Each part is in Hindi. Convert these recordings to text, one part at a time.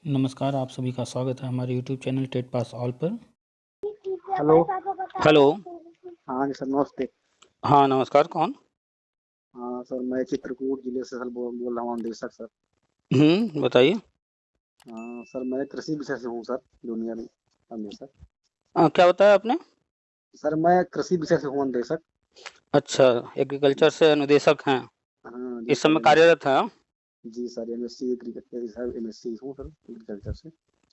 नमस्कार, आप सभी का स्वागत है हमारे YouTube channel TET pass all पर। हेलो। हेलो। हाँ जी सर, नमस्ते। हाँ, नमस्कार, कौन? हाँ सर, मैं चित्रकूट जिले से सर बोल रहा हूँ, निदेशक सर। बताइए। हाँ सर, मैं कृषि विषय से हूँ सर, जूनियर निदेशक। क्या बताया आपने? सर मैं कृषि विषय से हूँ निदेशक। अच्छा, एग्रीकल्चर से अनुदेशक हैं। हाँ जी इस सर, समय कार्यरत हैं आप? जी sir, MSc agriculture sir, MSc हूँ सर एग्रीकल्चर से,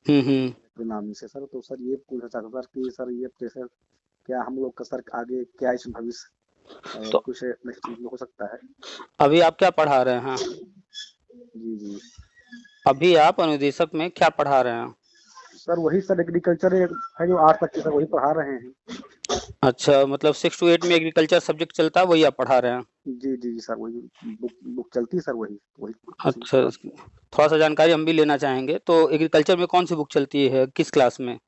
हम्म। नामी से सर। तो सर ये पूछना चाहता था सर कि सर ये प्रेशर क्या हम लोग का सर आगे क्या इस भविष्य तो कुछ नेक्स्ट में हो सकता है? अभी आप क्या पढ़ा रहे हैं? जी जी अभी आप अनुदेशक में क्या पढ़ा रहे हैं? सर, वही सर एग्रीकल्चर है जो 8 तक के सर वही पढ़ा रहे हैं। अच्छा, मतलब 6 to 8 में एग्रीकल्चर सब्जेक्ट चलता है, वही आप पढ़ा रहे हैं? जी सर, वही बुक बुक चलती है सर, वही वही उसी में अच्छा, पढ़ाते हैं। थोड़ा सा जानकारी हम भी लेना चाहेंगे। तो एग्रीकल्चर में कौन सी बुक चलती है, किस क्लास में?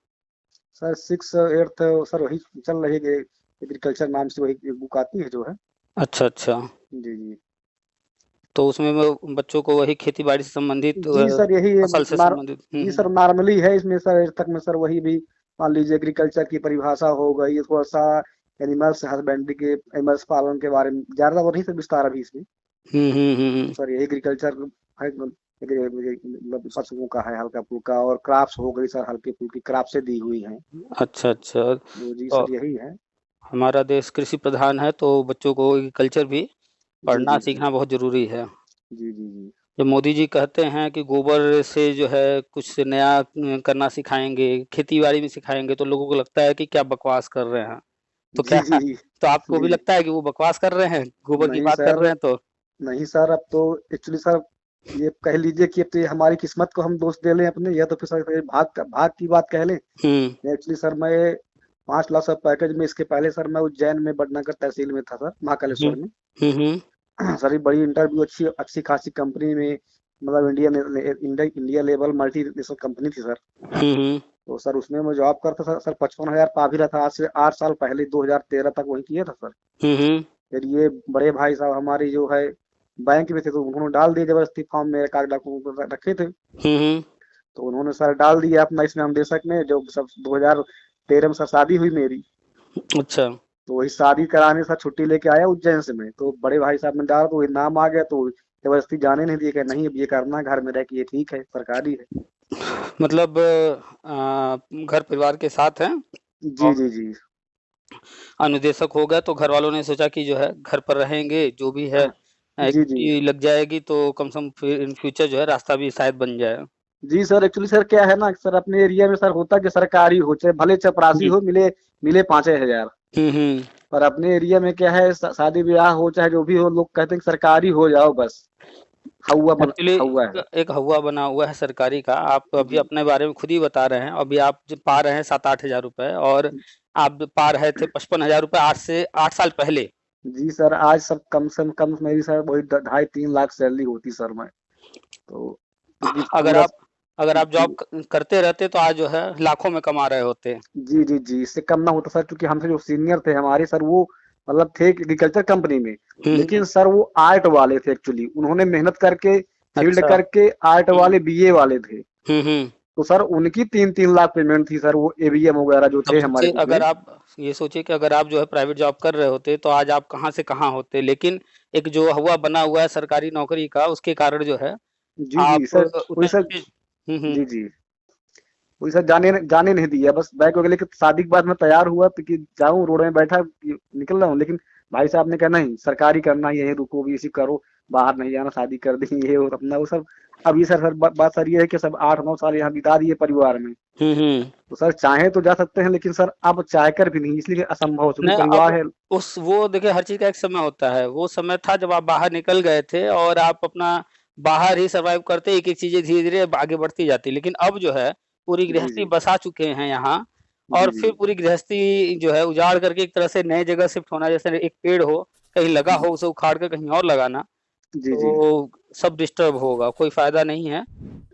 सर 6 8 सर वही चल रही है, एग्रीकल्चर नाम से वही एक बुक आती है जो है। अच्छा अच्छा। जी जी तो उसमें वो बच्चों को वही खेती बाड़ी से संबंधित, जी सर, यही फसल से नार संबंधित। जी सर, नॉर्मली है इसमें सर, एट तक में सर वही भी मान लीजिए एग्रीकल्चर की परिभाषा हो गई, थोड़ा सा एनिमल्स हस्बेंड्री के, एनिमल्स पालन के बारे में ज्यादा वो नहीं सर विस्तार अभी इसमें। तो हम्म। सर यही एग्रीकल्चर है, मतलब पशुओं का है हल्का फुल्का, और क्राफ्ट हो गई सर, हल्की फुल्की क्राफ्ट से दी हुई है। अच्छा अच्छा। तो जी तो सर यही है। हमारा देश कृषि प्रधान है, तो बच्चों को एग्रीकल्चर भी पढ़ना जी सीखना बहुत जरूरी है। जी जब मोदी जी कहते हैं कि गोबर से जो है कुछ नया करना सिखाएंगे, खेती बाड़ी में सिखाएंगे, तो लोगों को लगता है कि क्या बकवास कर रहे हैं। तो जी क्या जी जी तो आपको भी जी लगता है कि वो बकवास कर रहे हैं, गोबर की नहीं बात कर सर, रहे हैं तो? नहीं सर, अब तो एक्चुअली सर ये कह लीजिए कि अब तो ये हमारी किस्मत को हम दोष दे लें अपने, या तो फिर सर ये भाग की बात कह लें। हम्म एक्चुअली सर मैं 5 लाख सर पैकेज में, इसके पहले सर मैं उज्जैन में बडनगर तहसील में था सर, हम्म महाकालेश्वर में। हम्म सर ये बड़ी इंटरव्यू अच्छी अच्छी खासी कंपनी में, मतलब India level multi national company थी सर। हम्म तो सर उसमें मैं जॉब करता था सर, 55,000 पा भी रहा था, आज से 8 साल पहले 2013 तक वही किया था सर। हम्म फिर ये बड़े भाई साहब हमारी जो है बैंक में थे, तो उन्होंने डाल दिया जबरदस्ती, फॉर्म में कागज डॉक्यूमेंट रखे थे। हम्म तो उन्होंने सर डाल दिया अपना इसमें, हम देशक में जो सब 2013 में सर शादी हुई मेरी। अच्छा। तो वही शादी कराने सर छुट्टी लेके आया उज्जैन से मैं, तो बड़े भाई साहब ने डाला तो वही नाम आ गया, तो जबरदस्ती जाने नहीं दिए कि नहीं अब ये करना है, घर में रह के ये ठीक है, सरकारी है। मतलब घर परिवार के साथ हैं जी और जी जी अनुदेशक हो गए, तो घर वालों ने सोचा कि जो है घर पर रहेंगे, जो भी है जी जी एक्टिविटी लग जाएगी, तो कम से कम फिर इन फ्यूचर जो है रास्ता भी शायद बन जाए। जी सर, एक्चुअली सर क्या है ना सर, अपने एरिया में सर होता कि सरकारी हो, चाहे भले चपरासी हम्म हो, मिले मिले 5,000। हम्म। पर अपने एरिया में क्या है, शादी ब्याह हो चाहे जो भी हो, लोग कहते हैं कि सरकारी हो जाओ बस। एक्चुअली हवा है। एक हवा बना हुआ है सरकारी का। आप अभी जी अपने बारे में खुद ही बता रहे हैं, अभी आप जो पा रहे हैं 7-8 हजार रुपए, और आप पा रहे थे 55 हजार रुपए आज से 8 साल पहले। जी सर, आज सब कम से कम मेरी सर वही 2.5 3 लाख सैलरी होती सर मैं, तो क्योंकि अगर पूरा। आप अगर आप जी जॉब करते रहते तो आज जो है लाखों में कमा रहे होते। जी इससे कम ना होता सर, क्योंकि हमसे जो सीनियर थे हमारे सर, वो मतलब थे एग्रीकल्चर कंपनी में, लेकिन हम्म। सर वो आर्ट वाले थे एक्चुअली, उन्होंने मेहनत करके फील्ड अच्छा। करके आर्ट हम्म वाले बीए वाले थे। हम्म। तो सर उनकी 3 3 लाख पेमेंट थी सर, वो एवीएम वगैरह जो तब थे हमारे सोचिए, ग्रुप में। अगर आप ये सोचिए कि अगर आप जो है प्राइवेट जॉब कर रहे होते तो आज आप कहाँ से कहाँ होते, लेकिन एक जो हुआ बना हुआ है सरकारी नौकरी का, उसके कारण जो है जी आप सर, उतने वही सर। अच्छे। जी जी वही सर, जाने जाने नहीं दिया, बस बैग वगैरह लेके शादी के बाद मैं तैयार हुआ तो कि जाऊं, रोड में बैठा निकल रहा हूँ, लेकिन भाई साहब ने कहा नहीं सरकारी करना है, यही रुको भी इसी करो, बाहर नहीं जाना, शादी कर दी ये वो अपना वो सब। अब ये सर बात सर ये है कि सब 8 9 साल यहाँ बिता दिए परिवार में। हम्म। तो सर चाहे तो जा सकते हैं, लेकिन सर अब चाह कर भी नहीं, इसलिए असंभव, क्योंकि नहीं, अब परिवार है। उस वो देखिए, हर चीज का एक समय होता है। वो समय था जब आप बाहर निकल गए थे और आप अपना बाहर ही सरवाइव करते, एक एक चीजें धीरे धीरे आगे बढ़ती जाती। लेकिन अब जो है पूरी जी गृहस्थी जी बसा चुके हैं यहाँ, और जी जी फिर पूरी गृहस्थी जो है उजाड़ करके एक तरह से नए जगह शिफ्ट होना, जैसे एक पेड़ हो कहीं लगा हो, उसे उखाड़ कर कहीं और लगाना, जी तो सब डिस्टर्ब होगा, कोई फायदा नहीं है।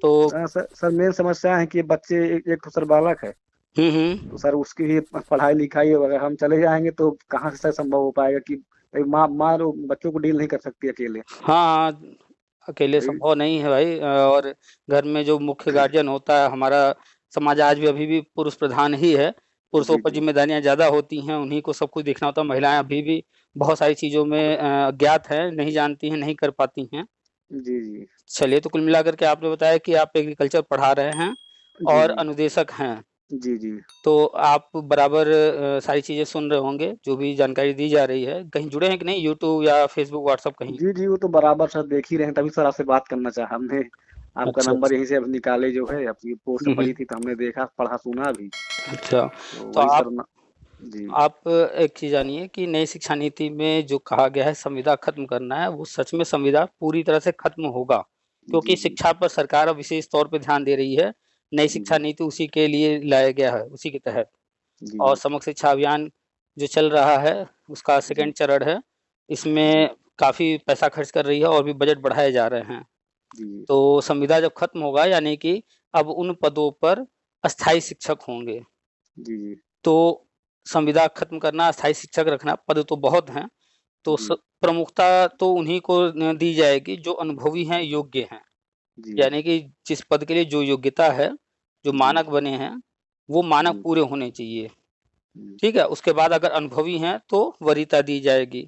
तो सर मेन समस्या है कि बच्चे एक तो सर बालक है, तो हम्म। सर उसकी भी पढ़ाई लिखाई, अगर हम चले जाएंगे तो कहाँ से सर संभव हो पाएगा कि भाई माँ माँ लोग बच्चों को डील नहीं कर सकती अकेले। हाँ, अकेले वही संभव नहीं है भाई। और घर में जो मुख्य गार्जियन होता है, हमारा समाज आज भी अभी भी पुरुष प्रधान ही है। पुरुषों जी पर जी जिम्मेदारियां ज्यादा होती हैं, उन्हीं को सब कुछ देखना होता है। महिलाएं अभी भी बहुत सारी चीजों में अज्ञात हैं, नहीं जानती हैं, नहीं कर पाती हैं। जी जी चलिए, तो कुल मिलाकर के आपने बताया कि आप एग्रीकल्चर पढ़ा रहे हैं जी और जी अनुदेशक हैं। जी जी तो आप बराबर सारी चीजें सुन रहे होंगे, जो भी जानकारी दी जा रही है। कहीं जुड़े हैं कि नहीं, यूट्यूब या फेसबुक व्हाट्सएप कहीं? जी जी, वो तो बराबर सर देख ही रहे हैं, तभी सर आपसे बात करना चाहा हमने। आपका अच्छा नंबर अच्छा। यहीं से अब निकाले जो है, आपकी पोस्ट हम्म। पड़ी थी तो हमने देखा, पढ़ा, सुना भी। अच्छा। तो तो वही आप सर जी आप एक चीज जानिए कि नई शिक्षा नीति में जो कहा गया है संविदा खत्म करना है, वो सच में संविदा पूरी तरह से खत्म होगा, क्योंकि जी जी शिक्षा पर सरकार अब विशेष तौर पे ध्यान दे रही है। नई जी शिक्षा जी नीति उसी के लिए लाया गया है, उसी के तहत। जी और जी समग्र शिक्षा अभियान जो चल रहा है, उसका जी सेकंड चरण है। जी इसमें काफी पैसा खर्च कर रही है और भी बजट बढ़ाए जा रहे हैं। जी तो संविदा जब खत्म होगा, यानी कि अब उन पदों पर अस्थायी शिक्षक होंगे। जी जी तो संविदा खत्म करना, अस्थायी शिक्षक रखना, पद तो बहुत हैं। तो जी प्रमुखता तो उन्हीं को दी जाएगी जो अनुभवी हैं, योग्य हैं। जी यानी कि जिस पद के लिए जो योग्यता है, जो जी मानक बने हैं, वो मानक जी पूरे होने चाहिए। जी ठीक है, उसके बाद अगर अनुभवी हैं तो वरीयता दी जाएगी।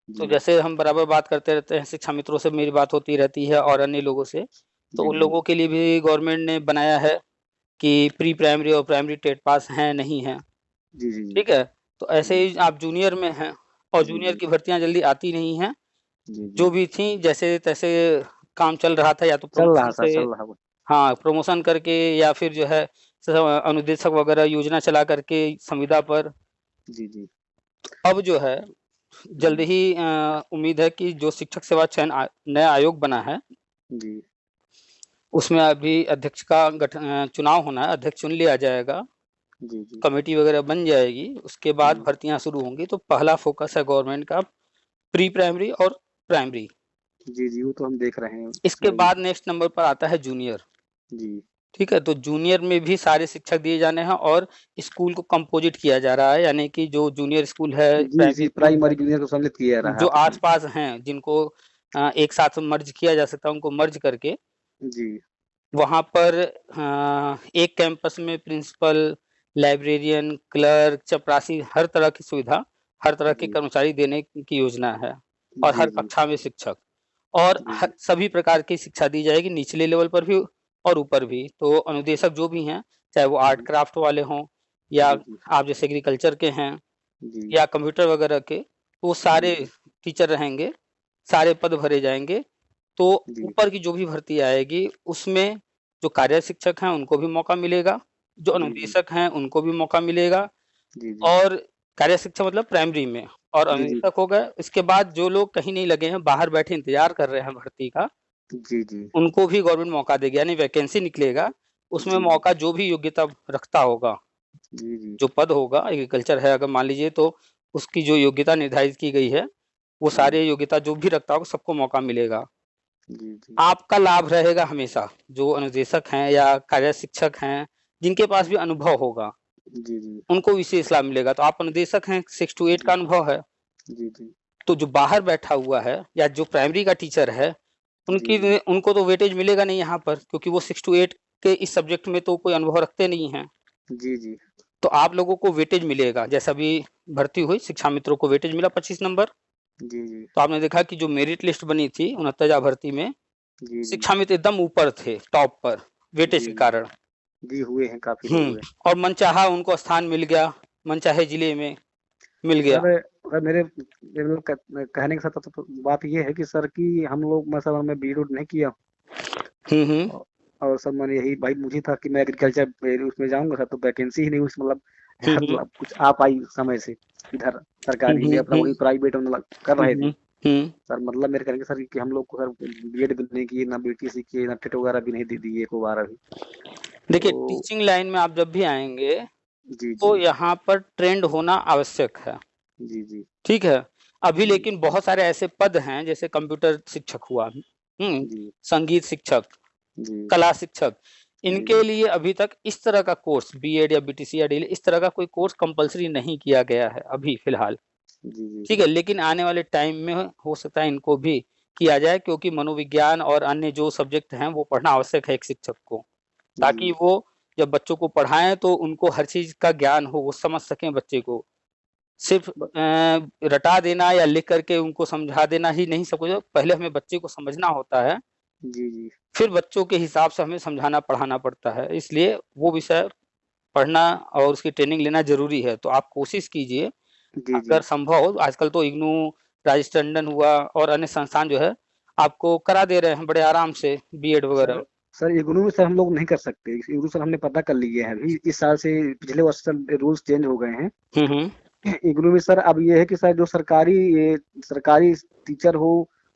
तो जी जैसे हम बराबर बात करते रहते हैं, शिक्षा मित्रों से मेरी बात होती रहती है और अन्य लोगों से, तो जी उन जी लोगों के लिए भी गवर्नमेंट ने बनाया है कि प्री प्राइमरी और प्राइमरी टेट पास हैं नहीं हैं। जी जी ठीक है, तो ऐसे ही आप जूनियर में हैं और जी जूनियर जी की भर्तियां जल्दी आती नहीं हैं। जी जी जो भी थी जैसे तैसे काम चल रहा था, या तो चल रहा प्रमोशन सर, से, चल रहा वो। हाँ प्रमोशन करके, या फिर जो है अनुदेशक वगैरह योजना चला करके संविदा पर। जी जी अब जो है जल्द जी ही उम्मीद है कि जो शिक्षक सेवा चयन नया आयोग बना है, जी उसमें अभी अध्यक्ष का चुनाव होना है, अध्यक्ष चुन लिया जाएगा, जी जी कमेटी वगैरह बन जाएगी, उसके बाद जी भर्तियां शुरू होंगी। तो पहला फोकस है गवर्नमेंट का प्री प्राइमरी और प्राइमरी। जी जी, वो तो हम देख रहे हैं इसके अभी। बाद नेक्स्ट नंबर पर आता है जूनियर। जी ठीक है, तो जूनियर में भी सारे शिक्षक दिए जाने हैं और स्कूल को कंपोजिट किया जा रहा है, यानी कि जो जूनियर स्कूल है, जी प्राइमरी जी, स्कूल है, प्राइमरी जूनियर को सम्मिलित किया जा रहा है जो आपस में। आसपास हैं, जिनको एक साथ मर्ज किया जा सकता है, उनको मर्ज करके जी वहाँ पर एक कैंपस में प्रिंसिपल, लाइब्रेरियन, क्लर्क, चपरासी, हर तरह की सुविधा, हर तरह के जी कर्मचारी देने की योजना है। और जी हर जी कक्षा में शिक्षक, और जी जी सभी प्रकार की शिक्षा दी जाएगी, निचले लेवल पर भी और ऊपर भी। तो अनुदेशक जो भी हैं, चाहे वो आर्ट क्राफ्ट वाले हों, या जी जी आप जैसे एग्रीकल्चर के हैं, जी या कंप्यूटर वगैरह के, तो वो जी सारे टीचर रहेंगे, सारे पद भरे जाएंगे। तो जी ऊपर की जो भी भर्ती आएगी, उसमें जो कार्य शिक्षक हैं उनको भी मौका मिलेगा, जो जी जी अनुदेशक हैं उनको भी मौका मिलेगा। जी जी और कार्य शिक्षक मतलब प्राइमरी में, और जी जी अनुदेशक हो गए। इसके बाद जो लोग कहीं नहीं लगे हैं, बाहर बैठे इंतजार कर रहे हैं भर्ती का, जी जी उनको भी गवर्नमेंट मौका देगी, यानी वैकेंसी निकलेगा, उसमें जी मौका जो भी योग्यता रखता होगा, जी जी जो पद होगा, एग्रीकल्चर है अगर मान लीजिए, तो उसकी जो योग्यता निर्धारित की गई है, वो जी सारे योग्यता जो भी रखता होगा, सबको मौका मिलेगा। जी जी आपका लाभ रहेगा हमेशा, जो अनुदेशक हैं या कार्य शिक्षक हैं, जिनके पास भी अनुभव होगा, जी जी उनको विशेष लाभ मिलेगा। तो आप अनुदेशक हैं, 6 to 8 का अनुभव है, जी जी तो जो बाहर बैठा हुआ है या जो प्राइमरी का टीचर है, जी जी उनको तो वेटेज मिलेगा नहीं यहाँ पर, क्योंकि वो 6 to 8 के इस सब्जेक्ट में तो कोई अनुभव रखते नहीं हैं। जी जी तो आप लोगों को वेटेज मिलेगा, जैसा अभी भर्ती हुई शिक्षा मित्रों को वेटेज मिला 25 नंबर। जी जी तो आपने देखा कि जो मेरिट लिस्ट बनी थी 69 भर्ती में, जी जी शिक्षा मित्र एकदम ऊपर थे, टॉप पर, वेटेज जी के जी कारण। जी, हुए हैं, काफी लोग हुए हैं। और मनचाहा उनको स्थान मिल गया, मनचाहे जिले में मिल गया। सर सर मेरे मेरे मतलब कहने के साथ तो बात ये है कि सर कि हम लोग मतलब मैं बीएड नहीं किया। हम्म। और और सर मैंने यही भाई, मुझे था कि मैं एग्रीकल्चर उसमें जाऊंगा सर, तो वैकेंसी ही नहीं हुई मतलब हम्म। मतलब कुछ आ पाई समय से इधर सरकारी में, अपना हम्म। वही प्राइवेट में मतलब कर रहे थे। हम्म। हम्म। सर मतलब मेरे कहने के सर कि हम लोग को सर बीएड भी नहीं किए, ना बीटीसी किए, ना टेट वगैरह भी नहीं दी दी एक बार अभी। देखिए, तो टीचिंग लाइन में आप जब भी आएंगे, जी तो जी यहाँ पर ट्रेंड होना आवश्यक है। जी जी ठीक है, अभी जी लेकिन बहुत सारे ऐसे पद हैं, जैसे कंप्यूटर शिक्षक हुआ, जी संगीत शिक्षक, जी कला शिक्षक, जी इनके लिए अभी तक इस तरह का कोर्स, बीएड या बीटीसी या डीएलएड, इस तरह का कोई कोर्स कंपलसरी नहीं किया गया है अभी फिलहाल। जी जी ठीक है, लेकिन आने वाले टाइम में हो सकता है इनको भी, किया जाए, क्योंकि मनोविज्ञान और अन्य जो सब्जेक्ट हैं वो पढ़ना आवश्यक है एक शिक्षक को, ताकि जी, वो जब बच्चों को पढ़ाएं तो उनको हर चीज का ज्ञान हो, वो समझ सकें बच्चे को। सिर्फ ब रटा देना या लिख करके उनको समझा देना ही नहीं सब कुछ, पहले हमें बच्चे को समझना होता है, जी, जी। फिर बच्चों के हिसाब से हमें समझाना पढ़ाना पड़ता है। इसलिए वो विषय पढ़ना और उसकी ट्रेनिंग लेना ज़रूरी है। तो आप कोशिश कीजिए, जी, अगर जी। संभव हो, आजकल तो इग्नू, राजेश टंडन हुआ और अन्य संस्थान जो है, आपको करा दे रहे हैं बड़े आराम से बीएड सर वगैरह। सर इग्नू में सर हम लोग नहीं कर सकते। इग्नू सर हमने पता कर लिए हैं अभी इस साल से, पिछले वर्ष सर रूल्स चेंज हो गए हैं। हुँ, हुँ। इग्नू में सर अब ये है कि सर जो सरकारी टीचर हो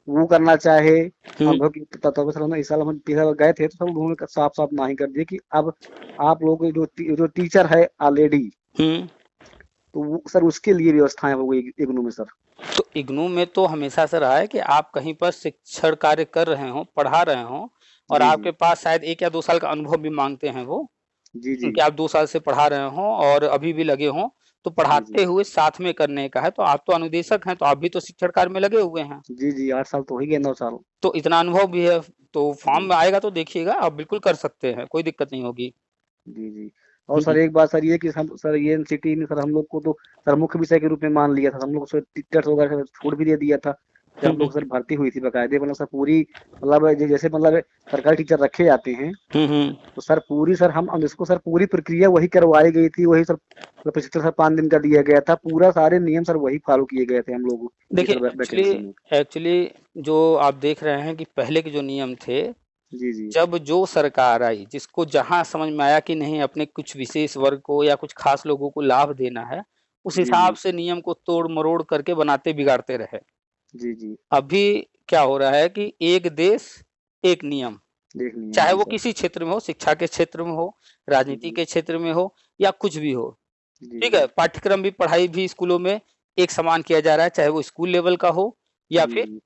वो करना चाहे हुँ, अनुभव की तौर पर, सर हमने इस साल हम पिछले साल गए थे तो सर उन्होंने साफ साफ ना ही कर दिया कि अब आप लोग जो टीचर है ऑलरेडी, हुँ। तो वो सर उसके लिए व्यवस्थाएं हो गई इग्नू में सर। तो इग्नू में तो हमेशा से रहा है कि आप कहीं पर शिक्षण कार्य कर रहे हों, पढ़ा रहे हों और जी, आपके जी। पास शायद 1 या 2 साल का अनुभव भी माँगते हैं वो, जी, जी। कि आप 2 साल से पढ़ा रहे हों और अभी भी लगे हों, तो जी, पढ़ाते जी। हुए साथ में करने का है। तो आप तो अनुदेशक हैं, तो आप भी तो शिक्षण कार्य में लगे हुए हैं। जी, जी, 8 साल तो हो ही गए, 9 साल। तो इतना अनुभव भी है, तो फॉर्म जी। में आएगा तो देखिएगा, आप बिल्कुल कर सकते हैं, कोई दिक्कत नहीं होगी। जी, जी। और हुँ, सर हुँ। एक बात सर ये कि हम सर ये एनसीटी ने सर हम लोग को तो सर मुख्य विषय के रूप में मान लिया था। हम लोग को सर टीचर्स वगैरह छूट भी दे दिया था। जब हुँ, हम हुँ। लोग सर भर्ती हुई थी बकायदे, मतलब सर पूरी, मतलब जैसे मतलब सरकारी टीचर रखे जाते हैं, हुँ, हुँ। तो सर पूरी सर हम इसको सर पूरी प्रक्रिया वही करवाई गई थी, वही सर प्रशिक्षण सर 5 दिन का दिया गया था। पूरा सारे नियम सर वही फॉलो किए गए थे हम लोगों की देखिए सर एक्चुअली वैकेंसी में। एक्चुअली जो आप देख रहे हैं कि पहले के जो नियम थे, जी, जी। जब जो सरकार आई, जिसको जहाँ समझ में आया कि नहीं अपने कुछ विशेष वर्ग को या कुछ खास लोगों को लाभ देना है, उस जी, हिसाब जी। से नियम को तोड़-मरोड़ करके बनाते बिगाड़ते रहे। जी, जी। अभी क्या हो रहा है कि एक देश, एक नियम, देख नियम चाहे जी वो सर। किसी क्षेत्र में हो, शिक्षा के क्षेत्र में हो, राजनीति जी। के क्षेत्र में हो या कुछ भी हो, जी, ठीक जी। है? पाठ्यक्रम भी, पढ़ाई भी स्कूलों में एक समान किया जा रहा है, चाहे वो स्कूल लेवल का हो या जी, फिर जी।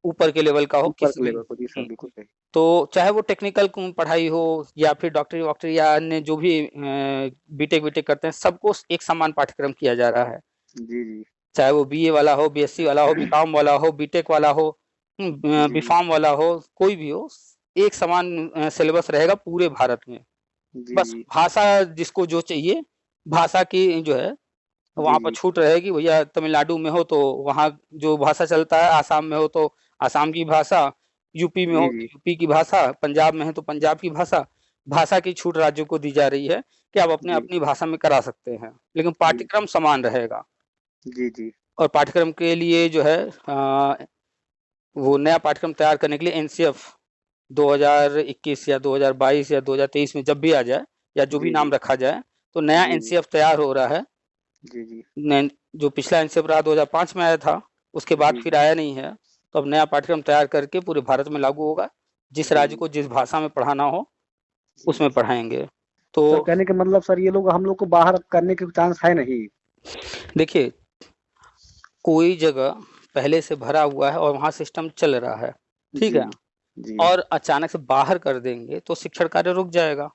ऊपर के लेवल का हो, ऊपर किसी के भी। लेवल को जी सर, हुँ। बिल्कुल सही। तो चाहे वो टेक्निकल पढ़ाई हो या फिर डॉक्टरी-वॉक्टरी या अन्य जो भी बीटेक-वीटेक करते हैं, सबको एक समान पाठ्यक्रम किया जा रहा है। जी, जी। चाहे वो बीए वाला हो, बीएससी वाला हो, बीकॉम वाला हो, बीटेक वाला हो, जी, जी। बीफार्म वाला हो, कोई भी हो, एक समान सिलेबस रहेगा पूरे भारत में। जी, बस जी। भाषा जिसको जो चाहिए, भाषा की जो है जी, वहाँ पर जी। छूट रहेगी। भैया तमिलनाडु में हो तो वहाँ जो भाषा चलता है, आसाम में हो तो आसाम की भाषा, यूपी में हो जी, तो जी। यूपी की भाषा, पंजाब में है तो पंजाब की भाषा। भाषा की छूट राज्यों को दी जा रही है कि आप अपने जी। अपनी भाषा में करा सकते हैं, लेकिन जी। पाठ्यक्रम समान रहेगा। जी, जी। और पाठ्यक्रम के लिए जो है वो नया पाठ्यक्रम तैयार करने के लिए एनसीएफ 2021 या 2022 या 2023 में जब भी आ जाए या जो भी जी, नाम जी। रखा जाए, तो नया जी, जी। एनसीएफ तैयार हो रहा है। जी, जी। नैन जो पिछला एनसीएफ रहा 2005 में आया था, उसके बाद जी, फिर जी। आया नहीं है। तो अब नया पाठ्यक्रम तैयार करके पूरे भारत में लागू होगा। जिस जी, राज्य जी। को जिस भाषा में पढ़ाना हो, जी, उसमें जी। पढ़ाएँगे। सर तो कहने का मतलब सर ये लोग हम लोग को बाहर करने के चांस है नहीं। देखिए, कोई जगह पहले से भरा हुआ है और वहाँ सिस्टम चल रहा है, ठीक जी। है? जी। और अचानक से बाहर कर देंगे, तो शिक्षण कार्य रुक जाएगा।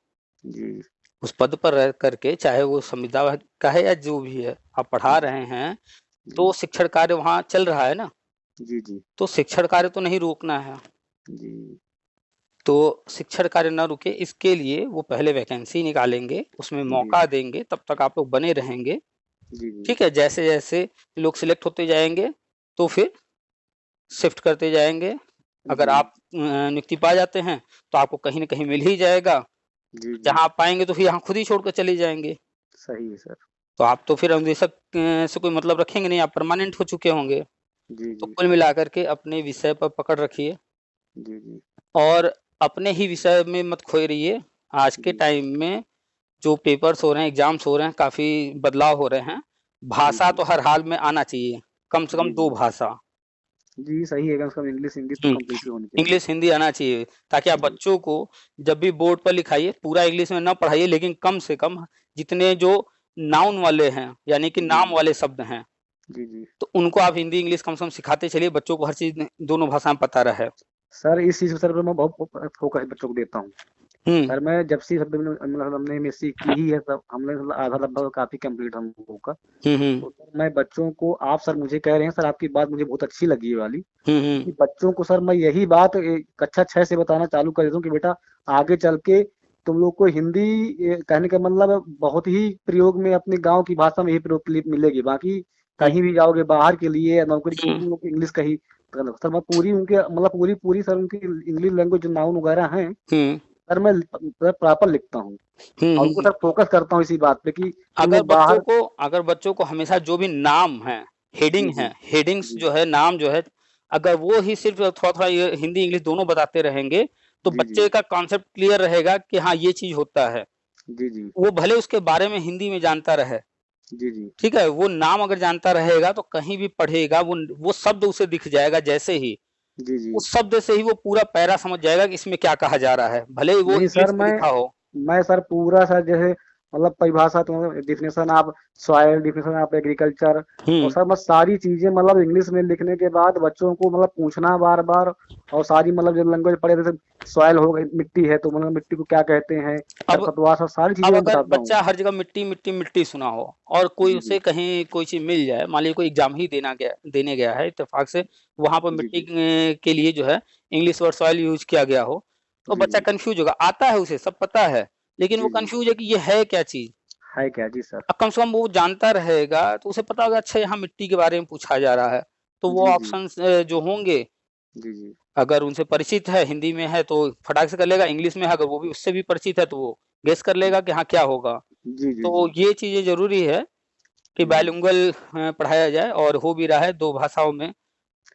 जी। उस पद पर रह करके, चाहे वो संविदा का है या जो भी है, आप पढ़ा जी। रहे हैं, जी। तो शिक्षण कार्य वहाँ चल रहा है ना, जी, जी। तो शिक्षण कार्य तो नहीं रोकना है। जी। तो शिक्षण कार्य ना रुके, इसके लिए वो पहले वैकेंसी निकालेंगे, उसमें जी। मौका देंगे, तब तक आप लोग बने रहेंगे, जी, जी। ठीक है? जैसे-जैसे लोग सिलेक्ट होते जाएँगे, तो फिर शिफ्ट करते जाएँगे। अगर जी। आप नियुक्ति पा जाते हैं, तो आपको कहीं न कहीं मिल ही जाएगा। जी, जी। जहाँ आप पाएँगे तो फिर यहाँ खुद ही छोड़ कर चले जाएँगे। सही है सर। तो आप तो फिर अनुदेशक से कोई मतलब रखेंगे नहीं, आप परमानेंट हो चुके होंगे। जी, तो जी। कुल मिलाकर के अपने विषय पर पकड़ रखिए जी, जी। और अपने ही विषय में मत खोए रहिए। आज के जी। टाइम में जो पेपर्स हो रहे हैं, एग्ज़ाम्स हो रहे हैं, काफ़ी बदलाव हो रहे हैं। जी, भाषा जी। तो हर हाल में आना चाहिए, कम से जी, कम 2 जी। भाषा। जी, सही है, कम से कम इंग्लिश, हिंदी तो हुँ, कंपल्सरी होनी चाहिए। इंग्लिश, हिंदी आना चाहिए, ताकि आप जी। बच्चों को जब भी बोर्ड पर लिखाइए, पूरा इंग्लिश में ना पढ़ाइए, लेकिन कम से कम जितने जो नाउन वाले हैं, यानी कि जी, नाम जी। वाले शब्द हैं, जी, जी। तो उनको आप हिंदी, इंग्लिश कम से कम सिखाते चलिए, बच्चों को हर चीज़ दोनों भाषा में पता रहे। सर इस चीज़ पे सर मैं बहुत फोकस बच्चों को देता हूँ। हम्म सर मैं जब से मतलब हमने एमएससी की ही है, सब हमने मतलब आधा लगभग काफी कंप्लीट हम लोगों का। हम्म तो सर मैं बच्चों को, आप सर मुझे कह रहे हैं सर, आपकी बात मुझे बहुत अच्छी लगी ये वाली, हम्म कि बच्चों को सर मैं यही बात कक्षा 6 से बताना चालू कर देता हूँ कि बेटा आगे चल के तुम लोग को हिंदी, कहने का मतलब बहुत ही प्रयोग में अपने गांव की भाषा में ही प्रयोग के लिए मिलेगी, बाकी हम्म कहीं भी जाओगे बाहर के लिए या नौकरी के लिए हम्म तुम लोग इंग्लिश का ही करना। सर मैं पूरी उनके मतलब पूरी पूरी सर उनकी इंग्लिश लैंग्वेज जो नाउन वगैरह हैं हम्म सर मैं प्रॉपर लिखता हूँ, और उनको हम्म। सर फोकस करता हूँ इसी बात पे कि तुम लोग बाहर। अगर बच्चों को हमेशा जो भी नाम है, जी हेडिंग जी है, हेडिंग्स जी जो है, नाम जो है, अगर वो ही सिर्फ थोड़ा थोड़ा ये हिंदी इंग्लिश दोनों बताते रहेंगे, तो जी जी बच्चे का कॉन्सेप्ट क्लियर रहेगा कि हाँ ये चीज होता है। जी जी वो भले उसके बारे में हिंदी में जानता रहे, जी जी ठीक है, वो नाम अगर जानता रहेगा तो कहीं भी पढ़ेगा, वो शब्द उसे दिख जाएगा, जैसे ही जी जी। उस शब्द से ही वो पूरा पैरा समझ जाएगा कि इसमें क्या कहा जा रहा है, भले ही वो नहीं सर इंग्लिश में लिखा हो। मैं सर पूरा सर जैसे मतलब परिभाषा तो डिफिनेशन आप सॉइल, डिफिनेशन आप एग्रीकल्चर, और हम्म सर मैं सारी चीजें मतलब इंग्लिश में लिखने के बाद बच्चों को मतलब पूछना बार बार, और सारी मतलब जो लैंग्वेज पढ़े जैसे सॉइल हो गई, मिट्टी है तो मतलब मिट्टी को क्या कहते हैं, अब खरपतवार, सब सारी चीजें अब मैं अगर बताता हूँ। बच्चा हर जगह मिट्टी मिट्टी मिट्टी सुना हो, और कोई जी जी उसे कहीं कोई चीज मिल जाए, मान लीजिए कोई एग्जाम ही देने गया है इत्तेफाक से, वहां पर जी मिट्टी जी के लिए जो है इंग्लिश वर्ड सॉइल यूज किया गया हो, तो जी बच्चा जी कंफ्यूज होगा, आता है उसे सब पता है, लेकिन वो जी जी। कंफ्यूज है कि ये है क्या चीज। है क्या? जी सर। अब कम से कम वो जानता रहेगा तो उसे पता होगा, अच्छा यहाँ मिट्टी के बारे में पूछा जा रहा है, तो वो जी जी ऑप्शंस जो होंगे, जी जी अगर उनसे परिचित है, हिंदी में है तो फटाक से कर लेगा, इंग्लिश में है अगर वो भी उससे भी परिचित है तो वो गेस कर लेगा कि हाँ क्या होगा। जी जी तो जी ये चीजें जरूरी है कि जी। बायलिंगुअल पढ़ाया जाए, और हो भी रहा है दो भाषाओं में।